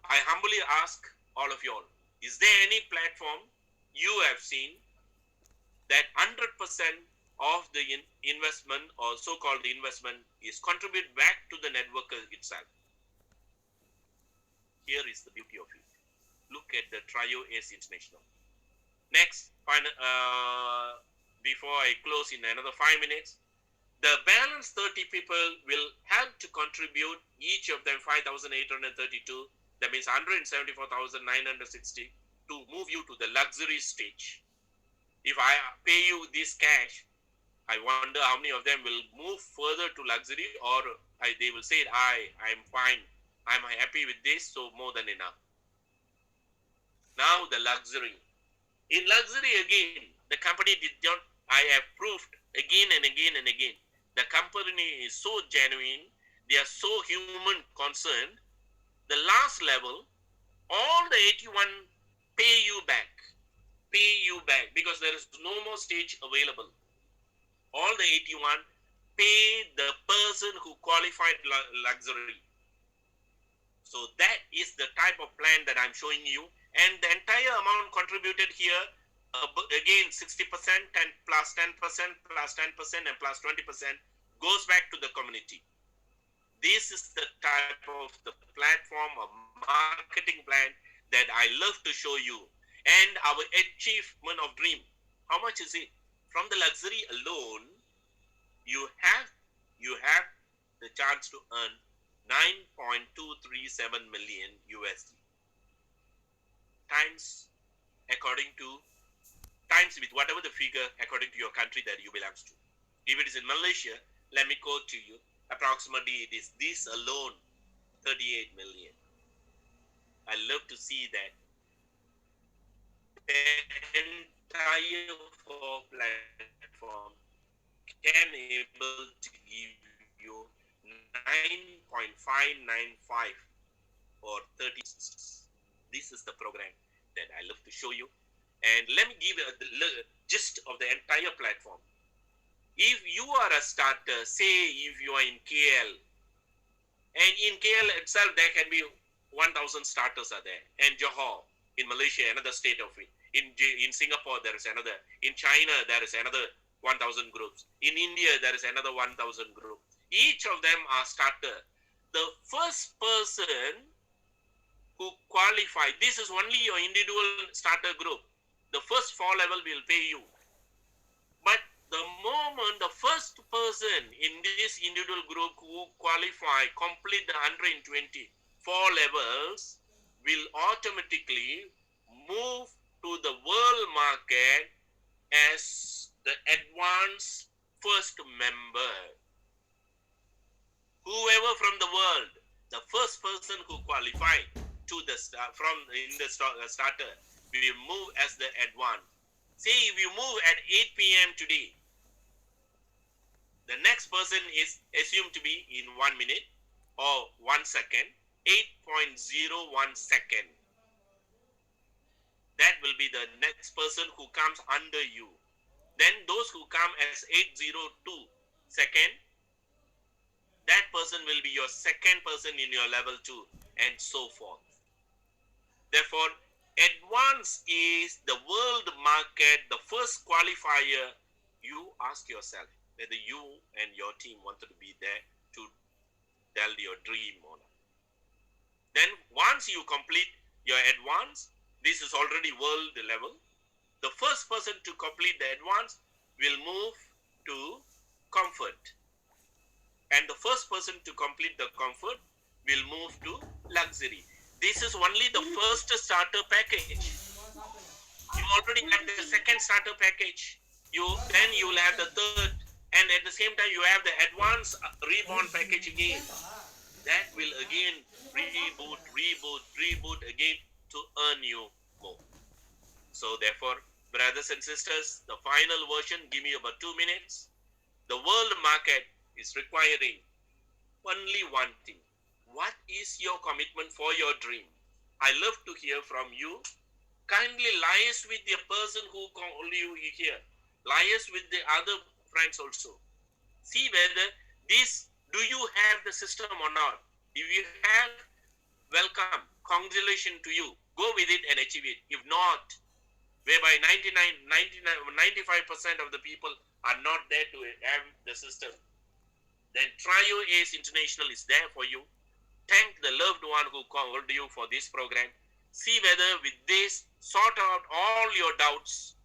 I humbly ask all of you all, is there any platform you have seen that 100% of the investment or so-called investment is contributed back to the network itself? Here is the beauty of it. Look at the Trio Ace International. Next, before I close in another 5 minutes, the balance 30 people will help to contribute, each of them 5,832. That means 174,960 to move you to the luxury stage. If I pay you this cash, I wonder how many of them will move further to luxury, or they will say, I'm fine, I'm happy with this, so more than enough. Now the luxury. In luxury again, the company did not, I have proved again and again and again, the company is so genuine, they are so human concerned. The last level, all the 81 pay you back, because there is no more stage available. All the 81 pay the person who qualified luxury. So that is the type of plan that I'm showing you. And the entire amount contributed here, again 60%, 10 plus 10%, plus 10% and plus 20% goes back to the community. This is the type of the platform of marketing plan that I love to show you. And our achievement of dream, how much is it? From the luxury alone, you have the chance to earn 9.237 million USD. Times with whatever the figure according to your country that you belongs to. If it is in Malaysia, let me quote to you, approximately it is this alone, 38 million. I love to see that. The entire platform can able to give you 9.595 or 30. This is the program that I love to show you. And let me give a gist of the entire platform. If you are a starter, say if you are in KL, and in KL itself there can be 1,000 starters are there, and Johor in Malaysia, another state of it. In Singapore there is another. In China there is another 1,000 groups. In India there is another 1,000 group. Each of them are starter. The first person who qualify, this is only your individual starter group. The first 4 level will pay you. But the moment the first person in this individual group who qualify, complete the 120 4 levels, will automatically move to the world market as the advanced first member. Whoever from the world, the first person who qualified to the starter will move as the advanced. Say if you move at 8 p.m. today, the next person is assumed to be in 1 minute or 1 second, 8.01 second. That will be the next person who comes under you. Then those who come as 802 second, that person will be your second person in your level 2 and so forth. Therefore, advance is the world market, the first qualifier. You ask yourself whether you and your team wanted to be there to tell your dream or not. Then once you complete your advance, this is already world level. The first person to complete the advance will move to comfort. And the first person to complete the comfort will move to luxury. This is only the first starter package. You already have the second starter package. Then you will have the third. And at the same time, you have the advanced reborn package again. That will again reboot again to earn you more. So therefore, brothers and sisters, the final version, give me about 2 minutes. The world market is requiring only one thing. What is your commitment for your dream? I love to hear from you. Kindly liaise with the person who called you here. Liaise with the other friends also. See whether do you have the system or not. If you have, welcome. congratulations to you. Go with it and achieve it. If not, whereby 95% of the people are not there to have the system, then Trio Ace International is there for you. Thank the loved one who called you for this program. See whether with this sort out all your doubts,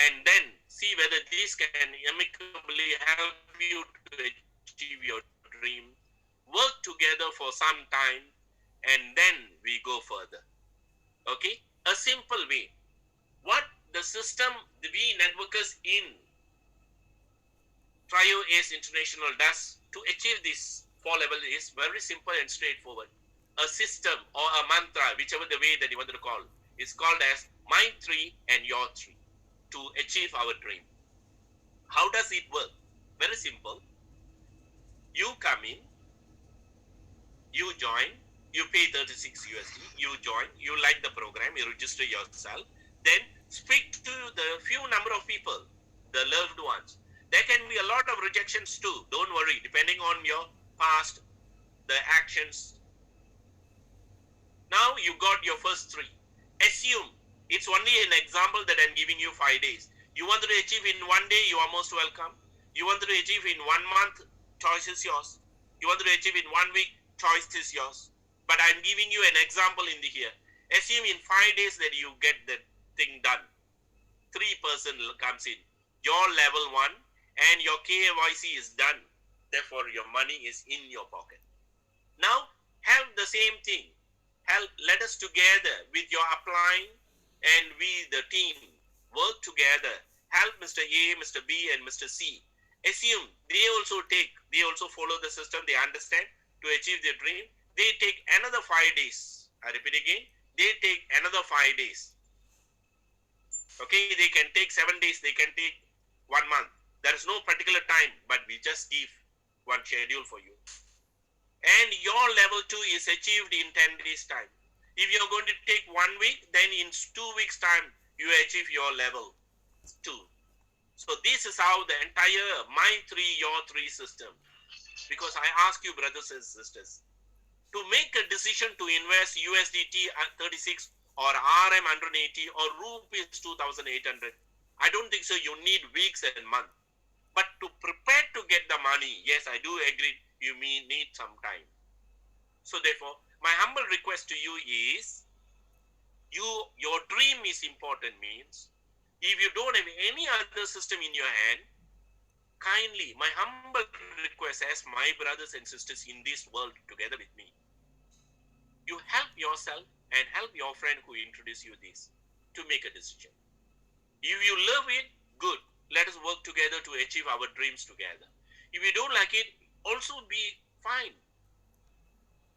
and then see whether this can amicably help you to achieve your dream. Work together for some time, and then we go further. Okay? A simple way. What the system, we networkers in Trio Ace International does to achieve this 4 level is very simple and straightforward. A system or a mantra, whichever the way that you want to call, is called as my 3 and your 3 to achieve our dream. How does it work? Very simple. You come in, you join, you pay 36 USD, you join, you like the program, you register yourself, then speak to the few number of people, the loved ones. There can be a lot of rejections too. Don't worry, depending on your past, the actions. Now you got your first 3. Assume it's only an example that I'm giving you 5 days. You want to achieve in 1 day, you are most welcome. You want to achieve in 1 month, choice is yours. You want to achieve in 1 week, choice is yours. But I'm giving you an example in the here. Assume in 5 days that you get the thing done. 3 person comes in. Your level 1 and your KYC is done. Therefore, your money is in your pocket. Now, have the same thing. Let us together with your applying, and we, the team, work together. Help Mr. A, Mr. B, and Mr. C. Assume they also follow the system, they understand to achieve their dream. They take another 5 days. I repeat again, they take another 5 days. Okay, they can take 7 days, they can take 1 month. There is no particular time, but we just give one schedule for you. And your level 2 is achieved in 10 days time. If you're going to take 1 week, then in 2 weeks time, you achieve your level 2. So this is how the entire my 3, your 3 system. Because I ask you, brothers and sisters, to make a decision to invest USDT 36 or RM 180 or rupees 2,800, I don't think so. You need weeks and months. But to prepare to get the money, yes, I do agree, you may need some time. So therefore, my humble request to you is, your dream is important means, if you don't have any other system in your hand, kindly, my humble request as my brothers and sisters in this world together with me, you help yourself and help your friend who introduced you this to make a decision. If you love it, good. Let us work together to achieve our dreams together. If you don't like it, also be fine.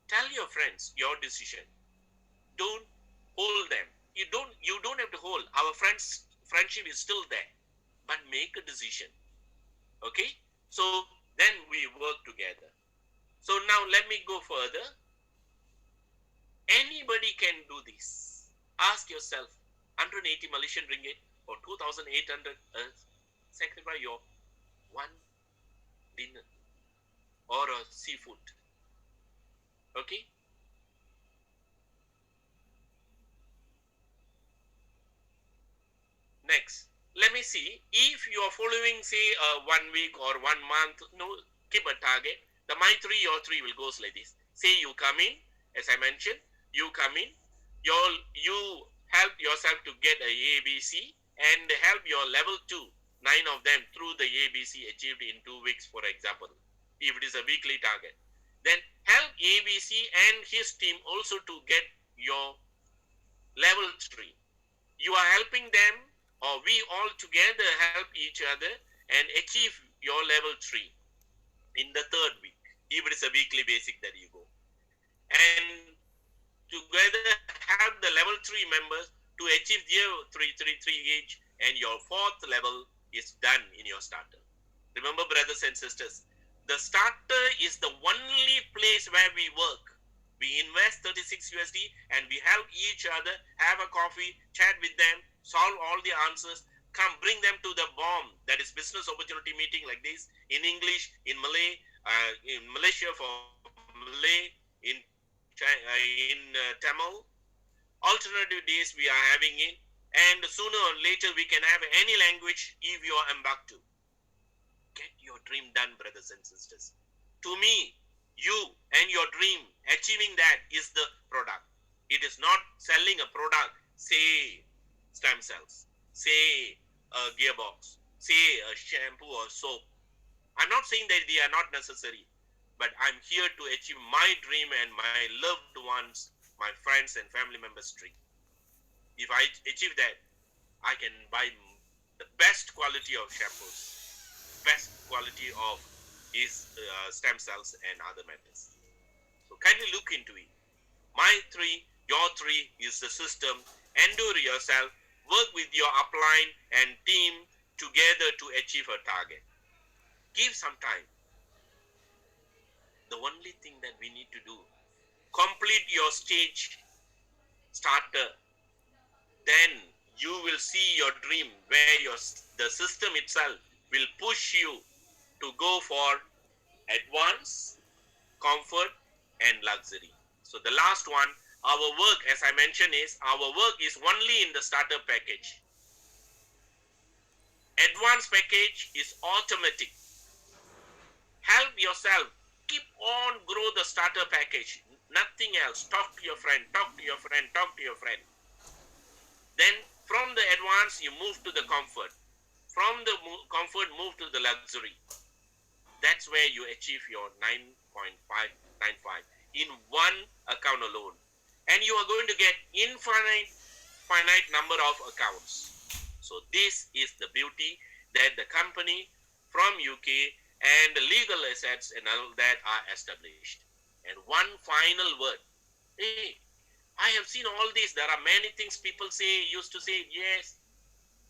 Tell your friends your decision. Don't hold them. You don't have to hold. Our friendship is still there. But make a decision. Okay? So then we work together. So now let me go further. Anybody can do this. Ask yourself, 180 Malaysian ringgit or 2,800, sacrifice your 1 dinner or a seafood. Okay? Next, let me see. If you are following, say, 1 week or 1 month, no, keep a target. The my 3, your 3 will goes like this. Say you come in, as I mentioned, you come in, you help yourself to get a ABC and help your level 2, 9 of them through the ABC achieved in 2 weeks, for example, if it is a weekly target. Then help ABC and his team also to get your level 3. You are helping them, or we all together help each other and achieve your level 3 in the 3rd week, if it is a weekly basic that you go. And together have the level 3 members to achieve their 333 each, and your 4th level is done in your starter. Remember, brothers and sisters, the starter is the only place where we work. We invest 36 USD and we help each other, have a coffee, chat with them, solve all the answers, come bring them to the BOM, that is business opportunity meeting like this, in English, in Malay, in Malaysia for Malay, in Tamil, Alternative days we are having it, and sooner or later we can have any language if you are embarked to. Get your dream done, brothers and sisters. To me, you and your dream, achieving that is the product. It is not selling a product, say stem cells, say a gearbox, say a shampoo or soap. I'm not saying that they are not necessary, but I'm here to achieve my dream and my loved ones, my friends and family members' dream. If I achieve that, I can buy the best quality of shampoos, best quality of is stem cells and other methods. So kindly look into it. My three, your three is the system. Endure yourself, work with your upline and team together to achieve a target. Give some time. The only thing that we need to do, complete your stage starter. Then you will see your dream where the system itself will push you to go for advance, comfort and luxury. So the last one, our work, as I mentioned, is our work is only in the starter package. Advanced package is automatic. Help yourself. Keep on grow the starter package. Nothing else. Talk to your friend, talk to your friend, talk to your friend. Then from the advanced, you move to the comfort. From the comfort, move to the luxury. That's where you achieve your 9.595 in one account alone. And you are going to get finite number of accounts. So this is the beauty that the company from UK and the legal assets and all that are established. And one final word. Hey, I have seen all this. There are many things people used to say, yes,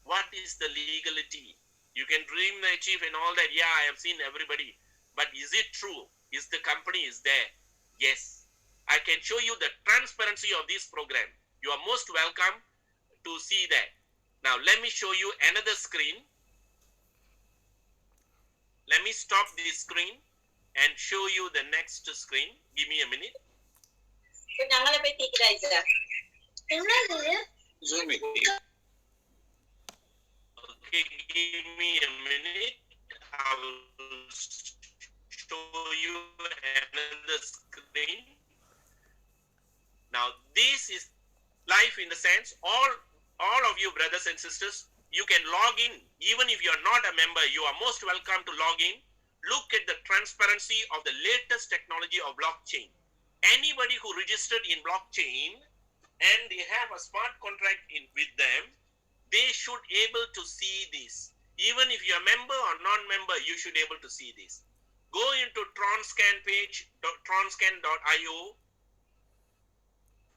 what is the legality? You can dream, achieve and all that. Yeah, I have seen everybody. But is it true? Is the company is there? Yes. I can show you the transparency of this program. You are most welcome to see that. Now, let me show you another screen. Let me stop this screen and show you the next screen. Give me a minute. Okay, give me a minute. I will show you another screen. Now, this is life in the sense, all of you brothers and sisters, you can log in. Even if you are not a member, you are most welcome to log in. Look at the transparency of the latest technology of blockchain. Anybody who registered in blockchain and they have a smart contract with them, they should able to see this. Even if you are member or non-member, you should able to see this. Go into Tronscan page, tronscan.io.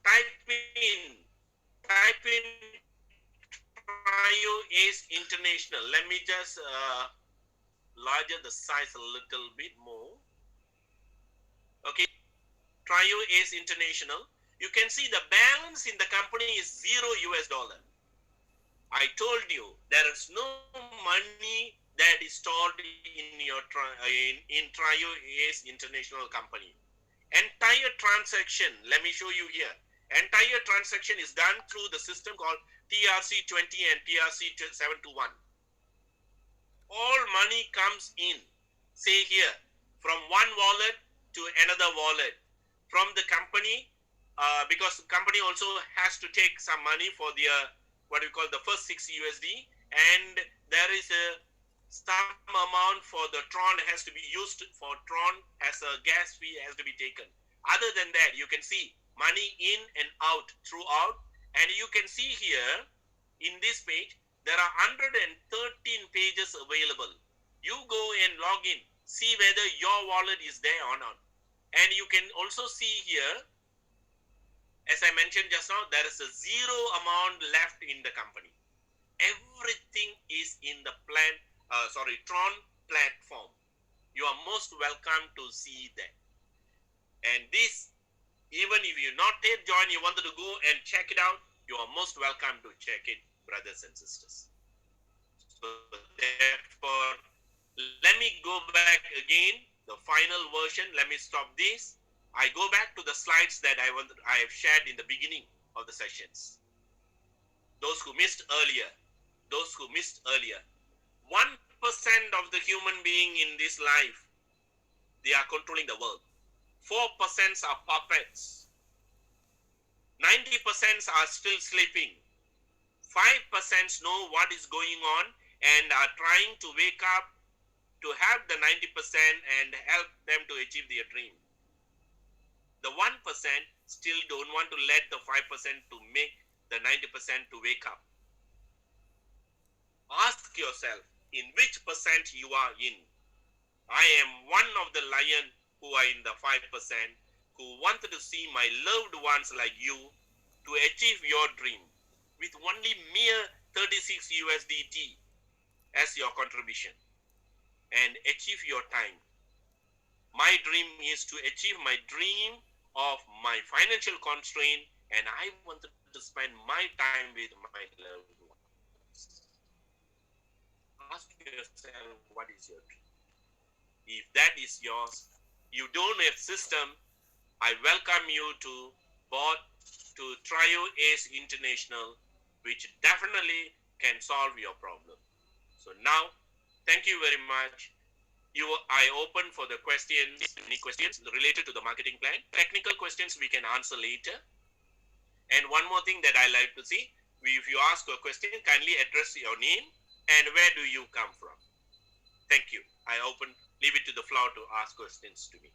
Type in Trio Ace International. Let me just larger the size a little bit more. Okay, Trio Ace International. You can see the balance in the company is $0. I told you there is no money that is stored in your in Trio Ace International company. Entire transaction, let me show you here. Entire transaction is done through the system called TRC20 and TRC721. All money comes in, say here, from one wallet to another wallet, from the company, because the company also has to take some money for their, what we call the first 6 USD, and there is a some amount for the Tron has to be used for Tron as a gas fee has to be taken. Other than that, you can see money in and out throughout, and you can see here in this page there are 113 pages available. You go and log in, see whether your wallet is there or not. And you can also see here, as I mentioned just now, there is a zero amount left in the company. Everything is in the Tron platform. You are most welcome to see that. And this, even if you not yet joined, you wanted to go and check it out, you are most welcome to check it, brothers and sisters. So therefore, let me go back again, the final version. Let me stop this. I go back to the slides that I have shared in the beginning of the sessions. Those who missed earlier, 1% of the human being in this life, they are controlling the world. 4% are puppets. 90% are still sleeping. 5% know what is going on and are trying to wake up to have the 90% and help them to achieve their dream. The 1% still don't want to let the 5% to make the 90% to wake up. Ask yourself, in which percent you are in. I am one of the lion who are in the 5%, who wanted to see my loved ones like you to achieve your dream with only mere 36 USDT as your contribution and achieve your time. My dream is to achieve my dream of my financial constraint, and I wanted to spend my time with my loved ones. Ask yourself, what is your dream? If that is yours, you don't have system, I welcome you to board to Trio Ace International, which definitely can solve your problem. So now, thank you very much. I open for the questions, any questions related to the marketing plan. Technical questions we can answer later. And one more thing that I like to see, if you ask a question, kindly address your name and where do you come from. Thank you. I leave it to the floor to ask questions to me.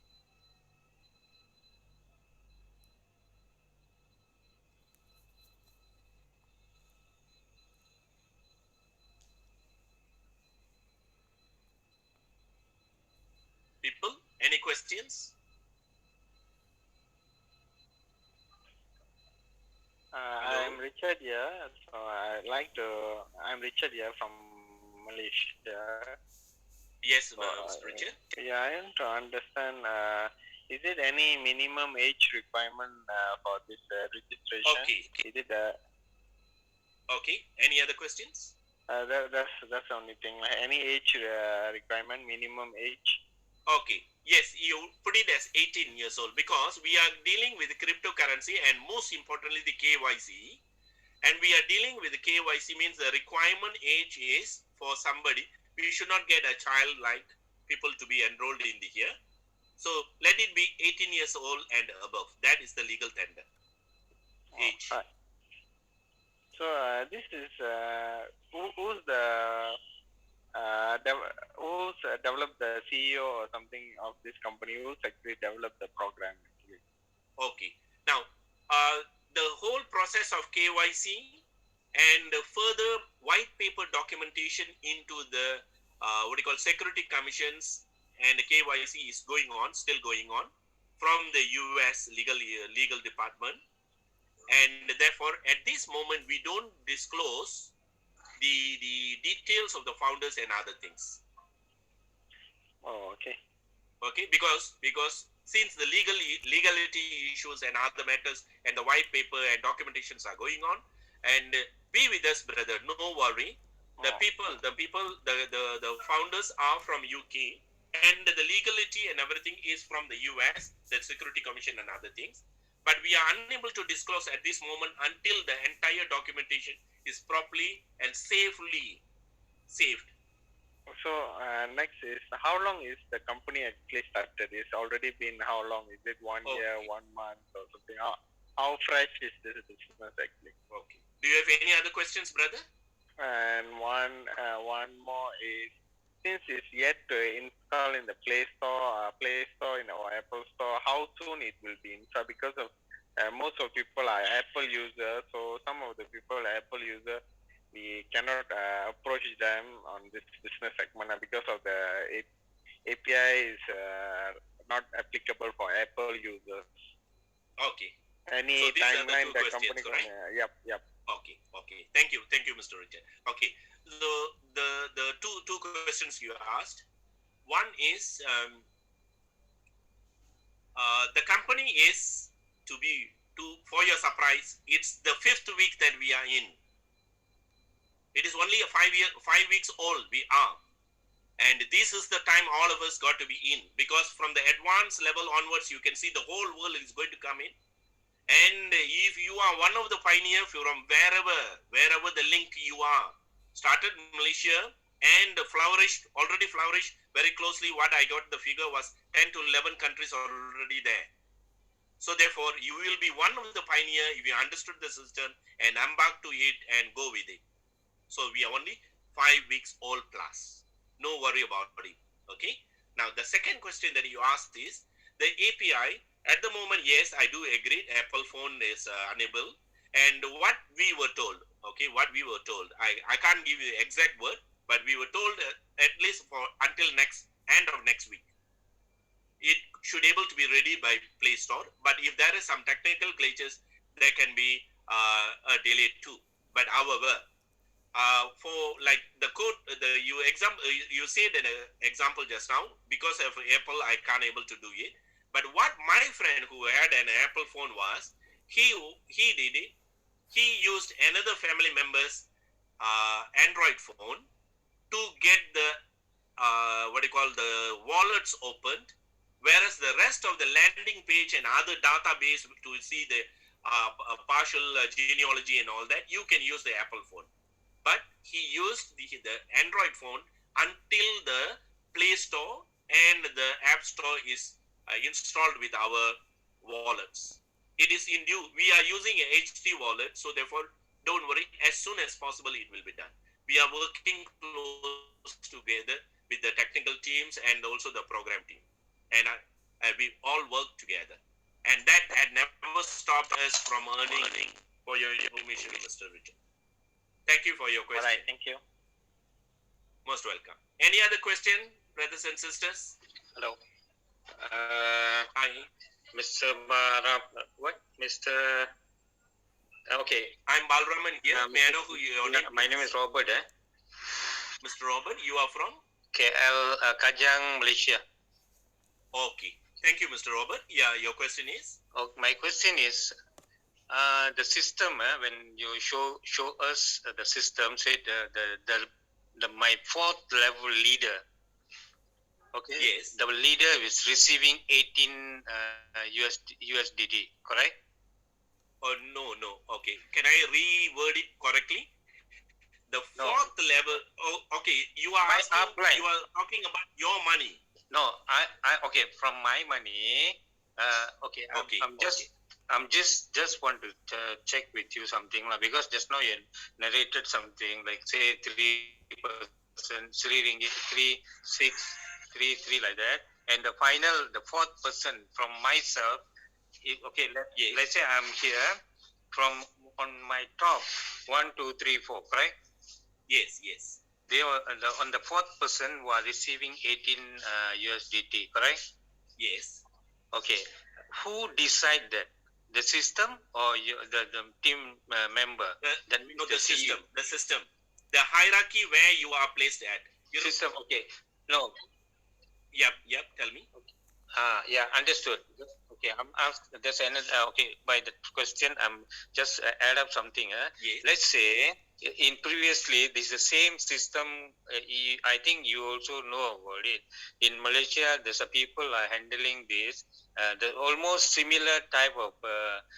People, any questions? I'm Richard here. So I'm Richard here from Malaysia. Yes, Mr. Richard. Yeah, I want to understand, is it any minimum age requirement for this registration? Okay. Is it Okay. Any other questions? that's the only thing. Any age requirement, minimum age? Okay. Yes, you put it as 18 years old because we are dealing with cryptocurrency and most importantly the KYC. And we are dealing with the KYC means the requirement age is for somebody. We should not get a child like people to be enrolled in the here. So let it be 18 years old and above. That is the legal tender age. Right. So this is who's developed the CEO or something of this company? Who's actually developed the program? Actually? Okay. Now, the whole process of KYC and further white paper documentation into the security commissions and the KYC is still going on from the US legal department. And therefore, at this moment, we don't disclose the details of the founders and other things. Oh, okay. Okay, because since the legality issues and other matters and the white paper and documentations are going on, and be with us, brother. No worry. The founders are from UK, and the legality and everything is from the US, the Security Commission and other things. But we are unable to disclose at this moment until the entire documentation is properly and safely saved. So next is, how long is the company actually started? It's already been how long? Is it 1 year, 1 month or something? How fresh is this business actually? Okay. Do you have any other questions, brother? And one more is, since it's yet to install in the Play Store in our Apple Store, how soon it will be installed? Because of most of people are Apple users, so some of the people are Apple users, we cannot approach them on this business segment because of the API is not applicable for Apple users. Okay. Any so timeline the questions, company right? Yep. Okay. Thank you, Mr. Richard. Okay. So the two questions you asked. One is the company is for your surprise, it's the 5th week that we are in. It is only 5 weeks old we are. And this is the time all of us got to be in, because from the advanced level onwards, you can see the whole world is going to come in. And if you are one of the pioneer from wherever the link you are, started Malaysia and already flourished very closely. What I got the figure was 10 to 11 countries already there. So therefore, you will be one of the pioneer if you understood the system and embark to it and go with it. So we are only 5 weeks old plus. No worry about it. Okay. Now the second question that you asked is the API. At the moment, yes, I do agree. Apple phone is unable. And what we were told, okay, what we were told, I can't give you the exact word, but we were told at least for until end of next week, it should able to be ready by Play Store. But if there is some technical glitches, there can be a delay too. But however, for like the code, you said an example just now, because of Apple, I can't able to do it. But what my friend who had an Apple phone was, he did it. He used another family member's Android phone to get the the wallets opened, whereas the rest of the landing page and other database to see the partial genealogy and all that, you can use the Apple phone. But he used the Android phone until the Play Store and the App Store is installed with our wallets. It is in due. We are using a HT wallet, so therefore, don't worry. As soon as possible, it will be done. We are working close together with the technical teams and also the program team, and we all work together. And that had never stopped us from earning. For your information, Mr. Richard. Thank you for your question. All right, thank you. Most welcome. Any other question, brothers and sisters? Hello. Hi. Mr. Mr. Okay. I'm Balraman here. May I know who your name? My name is Robert. Mr. Robert, you are from? KL, Kajang, Malaysia. Okay. Thank you, Mr. Robert. Yeah, your question is? Oh, my question is, the system, when you show us the system, say my fourth level leader. Okay. Yes. The leader is receiving 18 USDT, correct? Oh, no. Okay. Can I reword it correctly? The fourth level. Oh, okay. You are talking about your money. No, okay. From my money. Okay. I'm just want to check with you something, because just now you narrated something like say 3%, 3 ringgit, 3, 6, 3, 3 like that, and the fourth person from myself. Okay, let's say I'm here from on my top 1, 2, 3, 4, correct? Yes. They were on the fourth person who are receiving 18 USDT, correct? Yes. Okay, who decide that? The system or the team member? The system. The system. The hierarchy where you are placed at. System. Okay. No. Yep. Tell me. Yeah, understood. Okay, I'm asked. There's another. Okay, by the question, I'm just add up something. Yes. Let's say in previously this is the same system. I think you also know about it. In Malaysia, there's a people are handling this. The almost similar type of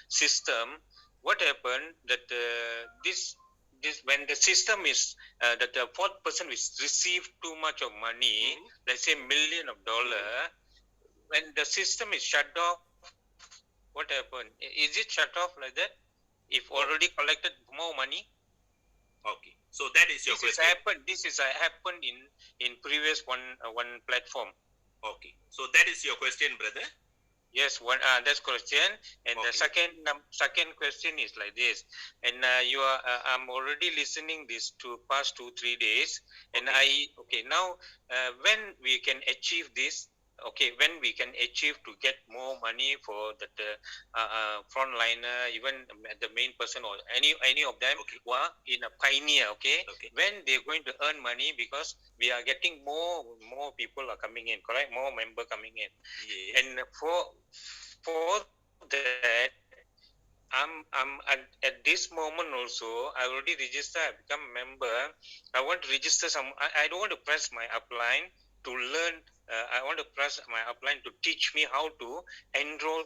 system. What happened that this when the system is that the fourth person is received too much of money, let's say $1 million, when the system is shut off, what happened? Is it shut off like that? If already collected more money? Okay, so that is your question. This is happened in previous one platform. Okay, so that is your question, brother. Yes, that's question. And Okay. The second question is like this. And I'm already listening this to past 2-3 days. And now when we can achieve this, when we can achieve to get more money for the frontliner, even the main person or any of them who are in a pioneer, when they're going to earn money, because we are getting more people are coming in, correct? More member coming in. Yes. And for that, I'm at this moment also, I already registered, I become a member. I want to register I don't want to press my upline to learn. I want to press my upline to teach me how to enroll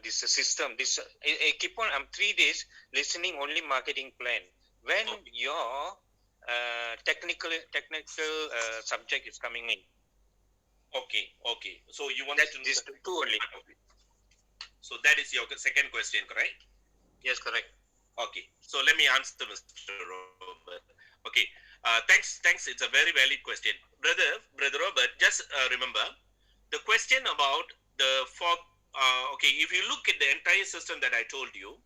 this system. I keep on. I'm 3 days listening only marketing plan. When your technical subject is coming in. Okay. So you want That's to know this two only. So that is your second question, correct? Yes, correct. Okay. So let me answer, Mr. Robert. Okay. Thanks. It's a very valid question, brother Robert. Just remember the question about the fog. Okay. If you look at the entire system that I told you,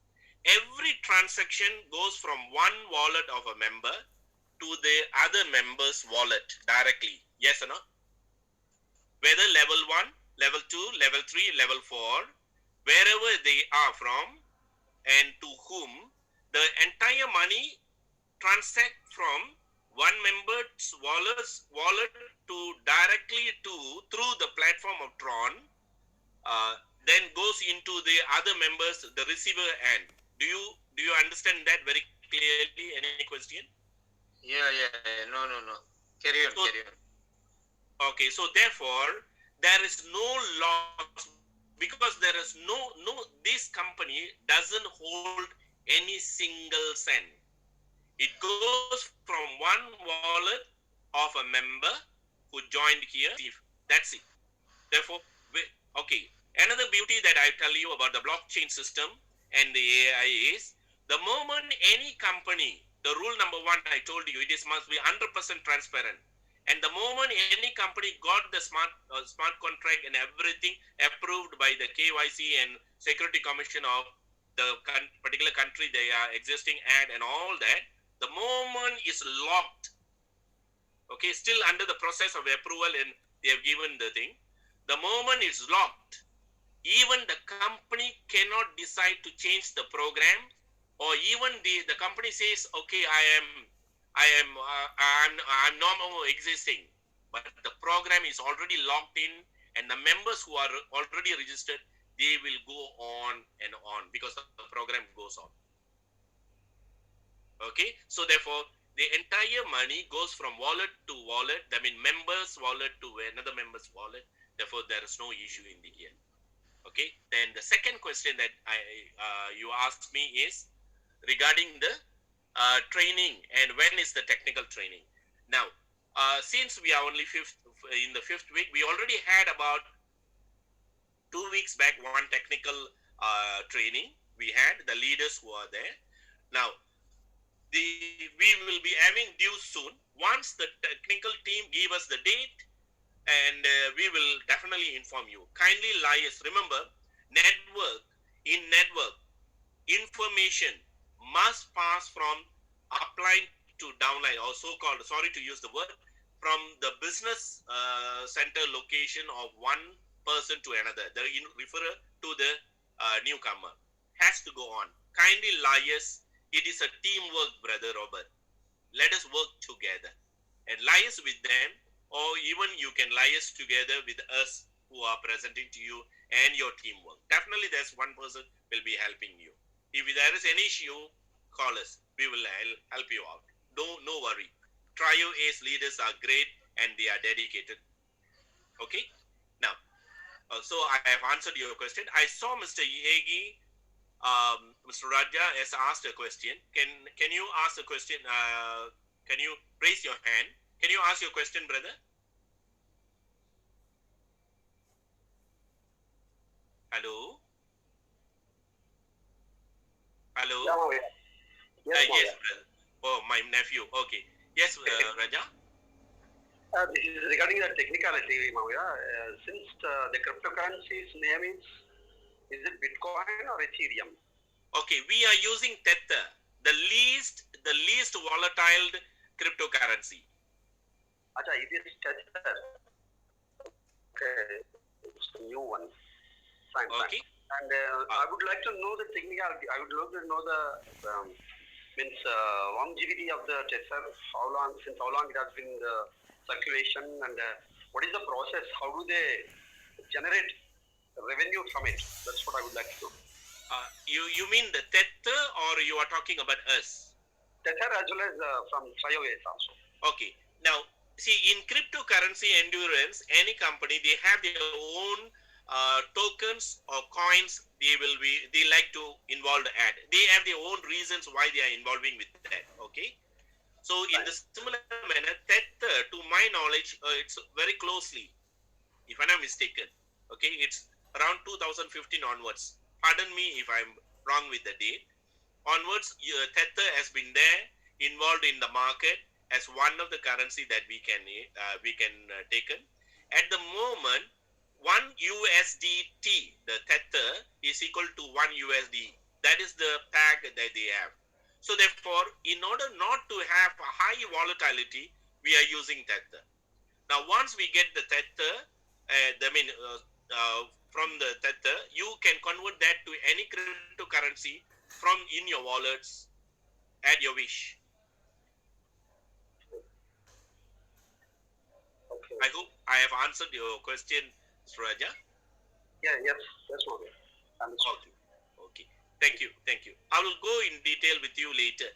every transaction goes from one wallet of a member to the other member's wallet directly. Yes or no? Whether level 1, level 2, level 3, level 4, wherever they are from and to whom, the entire money transact from one member's wallet to directly to through the platform of Tron, then goes into the other members, the receiver end. Do you understand that very clearly? Any question? Yeah. No. Carry on. Okay, so therefore there is no loss because there is no this company doesn't hold any single cent. It goes from one wallet of a member who joined here. That's it. Therefore, okay. Another beauty that I tell you about the blockchain system and the AI is the moment any company, the rule number 1 I told you, it must be 100% transparent. And the moment any company got the smart contract and everything approved by the KYC and Security Commission of the particular country they are existing at and all that, the moment is locked. Okay, still under the process of approval and they have given the thing. The moment is locked. Even the company cannot decide to change the program, or even the company says, okay, I'm no more existing, but the program is already locked in, and the members who are already registered, they will go on and on because the program goes on. Okay, so therefore the entire money goes from wallet to wallet. I mean, members' wallet to another member's wallet. Therefore, there is no issue in the here. Okay. Then the second question that you asked me is regarding the training and when is the technical training. Now, since we are only in the fifth week, we already had about 2 weeks back one technical training. We had the leaders who are there. Now, we will be having due soon. Once the technical team give us the date, and we will definitely inform you. Kindly liaise. Remember, network information must pass from upline to downline, or so-called, sorry to use the word, from the business center location of one person to another. The referrer to the newcomer has to go on. Kindly liaise. It is a teamwork, Brother Robert. Let us work together and liaise with them, or even you can liaise together with us who are presenting to you and your teamwork. Definitely there's one person will be helping you. If there is any issue, call us. We will help you out. No worry. Trio Ace leaders are great and they are dedicated. Okay? Now, so I have answered your question. I saw Mr. Yegi, Mr. Raja has asked a question. Can you ask a question? Can you raise your hand? Can you ask your question, brother? Hello? Hello? Yes, brother. Oh, my nephew. Okay. Yes, Raja? This is regarding the technicality, Mauya. Since the cryptocurrency's name is it Bitcoin or Ethereum? Okay, we are using Tether, the least volatile cryptocurrency. Acha, it is Tether. Okay, it's a new one. Fine. Okay. And I would like to know the technicality. I would love to know the longevity of the Tether. Since how long it has been in the circulation, and what is the process? How do they generate revenue from it? That's what I would like to know. You mean the Tether, or you are talking about us? Tether as well as from Trio Ace also. Okay. Now, see, in cryptocurrency endurance, any company, they have their own tokens or coins they like to involve the ad. They have their own reasons why they are involving with that. Okay. So in the similar manner, Tether, to my knowledge, it's very closely, if I'm not mistaken. Okay, it's around 2015 onwards. Pardon me if I'm wrong with the date. Onwards, Tether has been there, involved in the market as one of the currency that we can taken. At the moment, 1 USDT, the Tether, is equal to 1 USD. That is the tag that they have. So therefore, in order not to have a high volatility, we are using Tether. Now, once we get the Tether, from the Tether, you can convert that to any cryptocurrency from in your wallets at your wish. Okay. I hope I have answered your question, Mr. Raja. Yeah, yes, Maude. Understood. Okay. Thank you. I will go in detail with you later.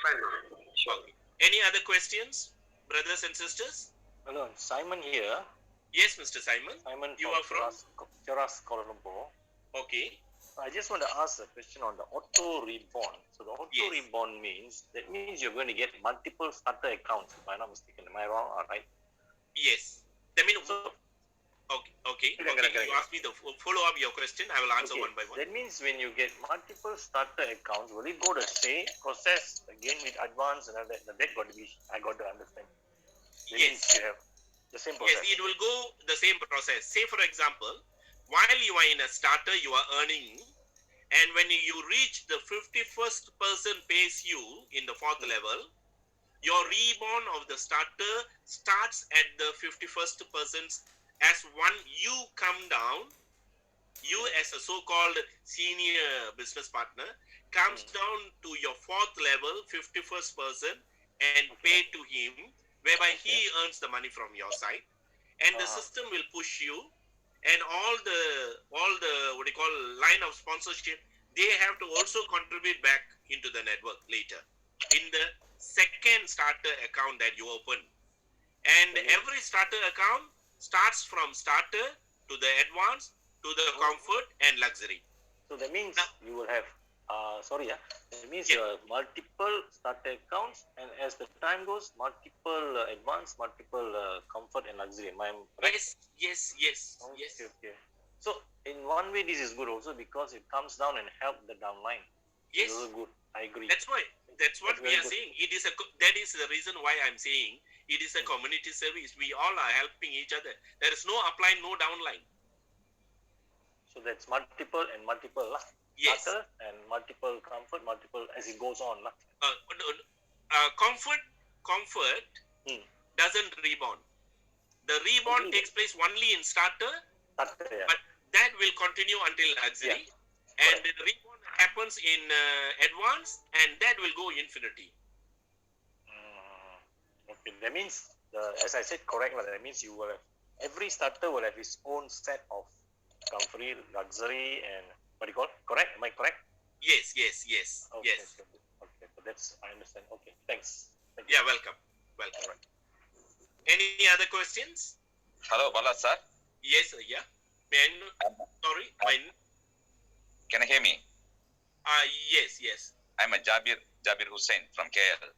Fine, Maude. Sure. Okay. Any other questions, brothers and sisters? Hello, Simon here. Yes, Mr. Simon. Simon You are from? Cheras, Kuala Lumpur. Okay. I just want to ask a question on the auto reborn. So the auto Yes. reborn means you're going to get multiple starter accounts, if I'm not mistaken. Am I wrong or right? Yes. That means, So okay. Correct. You asked me to follow up your question. I will answer one by one. That means when you get multiple starter accounts, will it go the same process again with advance and all that? That got to be, I got to understand. That means Yes. you have the same Yes, process. it will go the same process. Say, for example, while you are in a starter, you are earning, and when you reach the 51st person pays you in the fourth level, your reborn of the starter starts at the 51st person. As one, you come down, you as a so-called senior business partner comes down to your fourth level, 51st person, and pay to him, whereby he earns the money from your side, and the system will push you, and all the what do you call line of sponsorship, they have to also contribute back into the network later in the second starter account that you open. And every starter account starts from starter to the advanced to the comfort and luxury. So that means you will have, that means Yeah. you have multiple starter accounts, and as the time goes, multiple advanced, multiple comfort and luxury. Am I right? Yes. Okay. So in one way, this is good also because it comes down and help the downline. Yes. It's also good. I agree. That's what That's we very are good. saying. That is the reason why I'm saying it is a community service. We all are helping each other. There is no upline, no downline. So that's multiple and multiple lah. Yes. Starter and multiple comfort, multiple as it goes on lah. Comfort Hmm. doesn't reborn. The reborn Okay. takes place only in starter, Starter, yeah. but that will continue until luxury, and the reborn happens in advance, and that will go infinity. Okay, that means as I said, correct lah. That means you will have every starter will have its own set of comfort, luxury, and what do you call? Correct? Am I correct? Yes. Okay, Yes. Okay, so that's I understand. Okay, thanks. Thank you. Yeah, welcome. Any other questions? Hello, Bala sir. Yes, yeah. Sorry, Can you hear me? yes. I'm a Jabir Hussain from KL.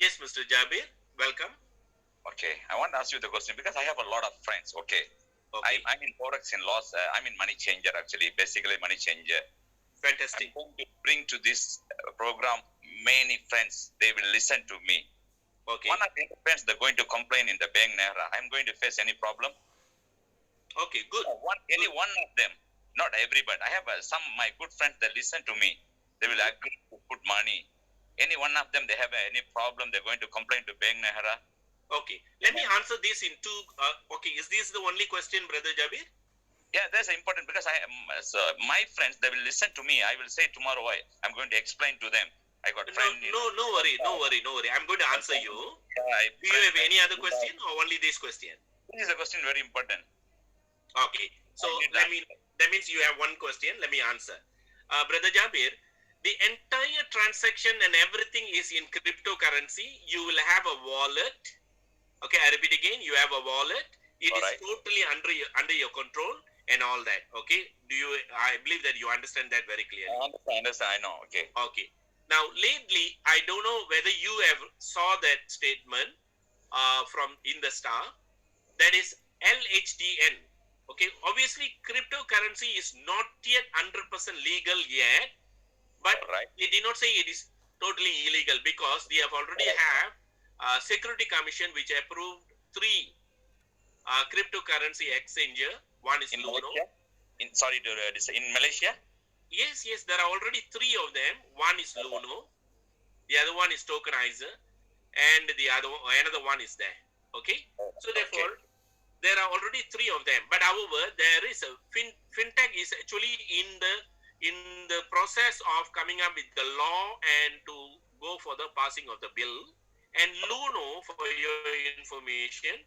Yes, Mr. Jabir, welcome. Okay, I want to ask you the question because I have a lot of friends. Okay, Okay, I'm in forex in loss. I'm in money changer actually, basically money changer. I'm fantastic. going to bring to this program many friends. They will listen to me. Okay, One of the friends they're going to complain in the bank Nehra. I'm going to face any problem. okay, good. Any one of them, not everybody. I have some my good friends that listen to me. They will agree to put money. Any one of them, they have any problem, they're going to complain to Bank Nehra. Okay, let me answer this in two. Okay, is this the only question, Brother Jabir? Yeah, that's important because so my friends, they will listen to me. I will say tomorrow, I'm going to explain to them. I got friend. No worry. I'm going to answer you. Do you have any other question or only this question? This is a question very important. Okay, so that means you have one question. Let me answer. Brother Jabir, the entire transaction and everything is in cryptocurrency. You will have a wallet. Okay, I repeat again. You have a wallet. It is Alright. totally under your control. and all that. Okay, I believe that you understand that very clearly. I understand, I know. Okay. Okay. Now, lately, I don't know whether you have saw that statement from in the Star. That is LHDN. Okay. Obviously, cryptocurrency is not yet 100% legal yet, but Right. they did not say it is totally illegal because they have already have Security Commission which approved 3 cryptocurrency exchanger. One is In Luno. Malaysia? In Malaysia? Yes, there are already 3 of them. One is Luno, the other one is Tokenizer, and another one is there. Okay, so therefore there are already 3 of them. But however, there is a fintech is actually in the process of coming up with the law and to go for the passing of the bill. And Luno, for your information,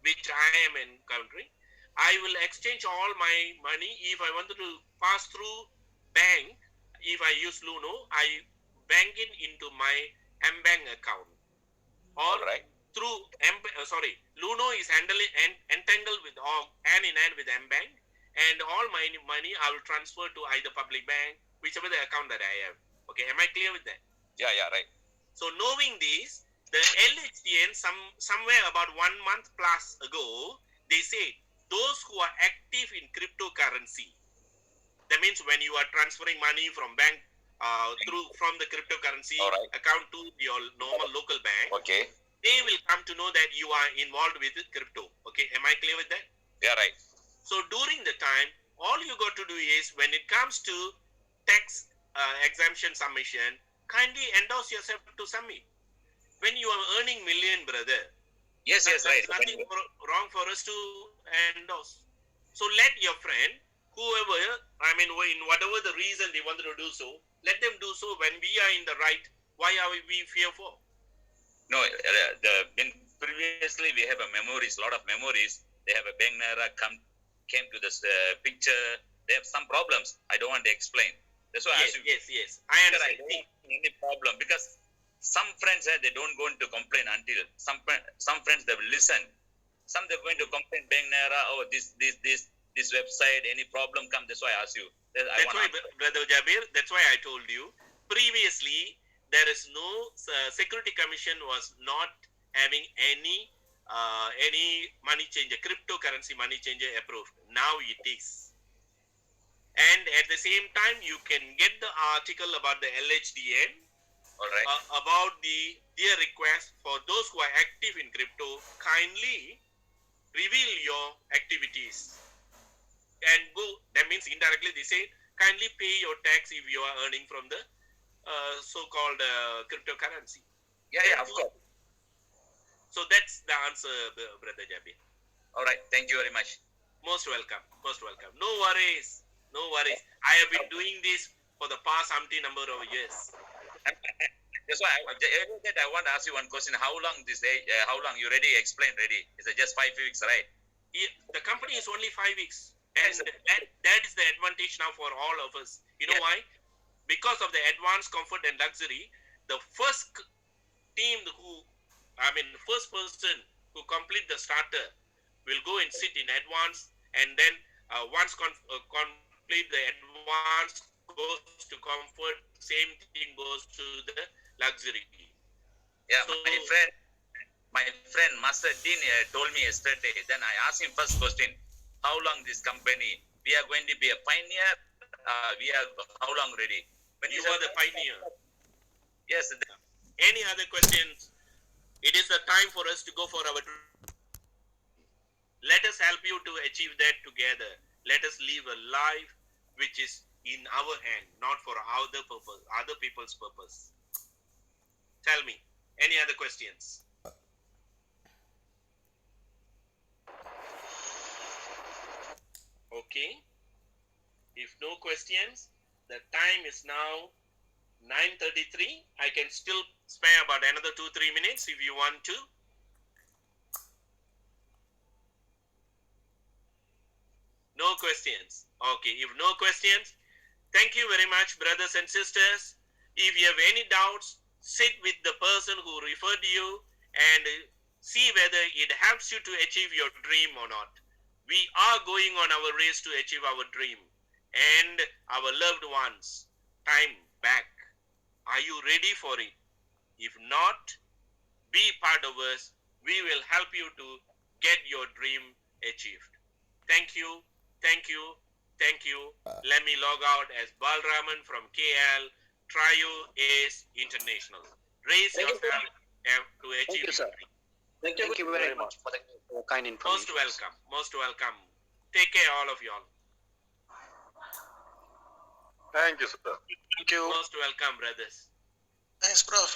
which I am encountering, I will exchange all my money. If I wanted to pass through bank, if I use Luno, I bank it into my mBank account. Or Right. through Luno is entangled with hand in hand with mBank, and all my money I will transfer to either public bank, whichever the account that I have. Okay, am I clear with that? Yeah, right. So knowing this, the LHDN somewhere about 1 month plus ago, they said those who are active in cryptocurrency, that means when you are transferring money from bank from the cryptocurrency Alright. account to your normal local bank, Okay. they will come to know that you are involved with crypto. Okay, am I clear with that? Yeah, right. So during the time, all you got to do is when it comes to tax exemption submission, kindly endorse yourself to submit. When you are earning million, brother, Yes, there's right. nothing wrong for us to endorse. So let your friend, whoever, in whatever the reason they wanted to do so, let them do so. When we are in the right, why are we fearful? No, previously we have a lot of memories. They have a Bank Naira came to this picture. They have some problems. I don't want to explain. That's why I asked you. Yes. I I understand. don't have any problem because some friends they don't going to complain until some friends they will listen. Some they're going to complain Bank Naira. Oh, this website. Any problem come? That's why I asked you. That's why, Brother Jabir, that's why I told you. Previously, there is no Security Commission was not having any money changer, cryptocurrency money changer approved. Now it is. And at the same time, you can get the article about the LHDN, All right. about their request for those who are active in crypto, kindly reveal your activities and go. That means indirectly they say kindly pay your tax if you are earning from the so-called cryptocurrency. Yeah, of course. So that's the answer, Brother Jabir. All right. Thank you very much. Most welcome. No worries. I have been doing this for the past number of years. That's why I want to ask you one question. How long how long you already explained already? Is it just 5 weeks, right? The company is only 5 weeks. And that is the advantage now for all of us. You know why? Because of the advanced comfort and luxury, the first first person who complete the starter will go and sit in advance, and then once complete the advance goes to comfort, same thing goes to the luxury. Yeah, So- my friend Master Dean told me yesterday. Then I asked him first question: how long this company? We are going to be a pioneer. We are how long ready? When You he said are the pioneer. yes, Any other questions? It is the time for us to go for our. Let us help you to achieve that together. Let us live a life which is in our hand, not for other people's purpose. Tell me, any other questions? Okay. If no questions, the time is now 9:33. I can still spare about another 2-3 minutes if you want to. No questions. Okay, if no questions, thank you very much, brothers and sisters. If you have any doubts, sit with the person who referred you and see whether it helps you to achieve your dream or not. We are going on our race to achieve our dream and our loved ones' time back. Are you ready for it? If not, be part of us. We will help you to get your dream achieved. Thank you, thank you, thank you. Let me log out as Balraman from KL Trio Ace International. Raise yourself to achieve your dream. Thank you very much for the kind information. Most welcome, most welcome. Take care, all of y'all. Thank you, sir. Thank you. Most welcome, brothers. Thanks, Prof.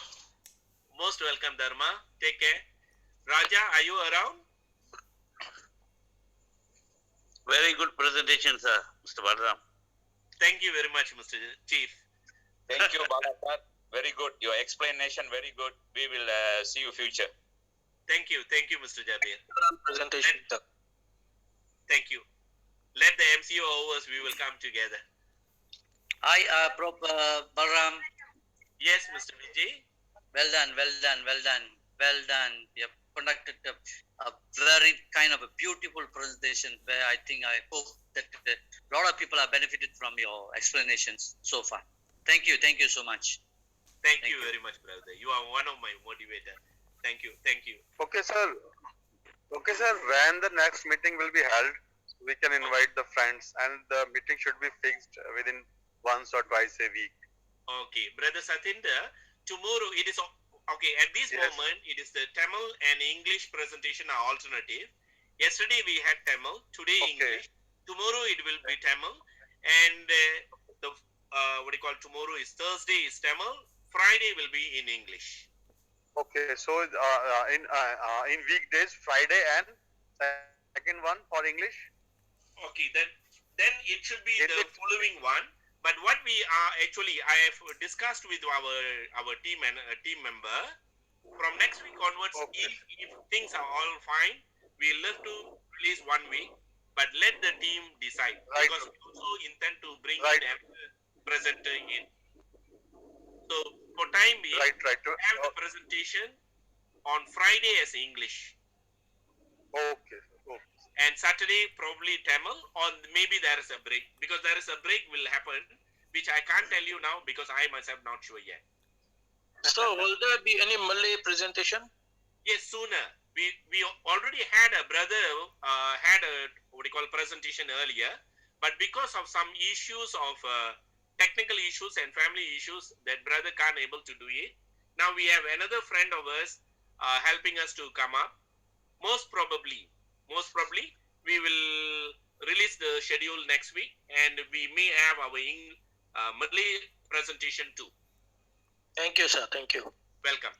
Most welcome, Dharma. Take care. Raja, are you around? Very good presentation, sir, Mr. Balram. Thank you very much, Mr. Chief. Thank you, Bala sir. Very good. Your explanation very good. We will see you future. Thank you, Mr. Jabir. Presentation. Thank you. Let the MCO hours, we will come together. Hi, Prof. Balram. Yes, Mr. Vijay. Well done. You have conducted a very kind of a beautiful presentation where I hope that a lot of people are benefited from your explanations so far. Thank you so much. Thank you very much, brother. You are one of my motivators. Thank you. Okay, sir. When the next meeting will be held, we can invite the friends, and the meeting should be fixed within once or twice a week. Okay, brother Satinder, tomorrow it is okay. At this moment, it is the Tamil and English presentation are alternative. Yesterday we had Tamil, today English. Tomorrow it will be Tamil, and tomorrow is Thursday is Tamil. Friday will be in English. Okay, so in weekdays, Friday and second one for English. Okay, then it should be the following one. But what we are actually, I have discussed with our team and team member. From next week onwards, if things are all fine, we'll have to release 1 week. But let the team decide, because we also intend to bring in a presenter in. So for time being, have the presentation on Friday as English. Okay. And Saturday probably Tamil, or maybe there is a break, because there is a break will happen, which I can't tell you now because I myself not sure yet. So will there be any Malay presentation? Yes, sooner. We already had a brother had a presentation earlier, but because of some issues of technical issues and family issues, that brother can't able to do it. Now we have another friend of us helping us to come up. Most probably we will release the schedule next week, and we may have our Malay presentation too. Thank you, sir. Thank you. Welcome.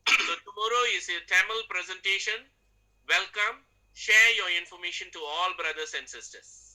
So tomorrow is a Tamil presentation. Welcome. Share your information to all brothers and sisters.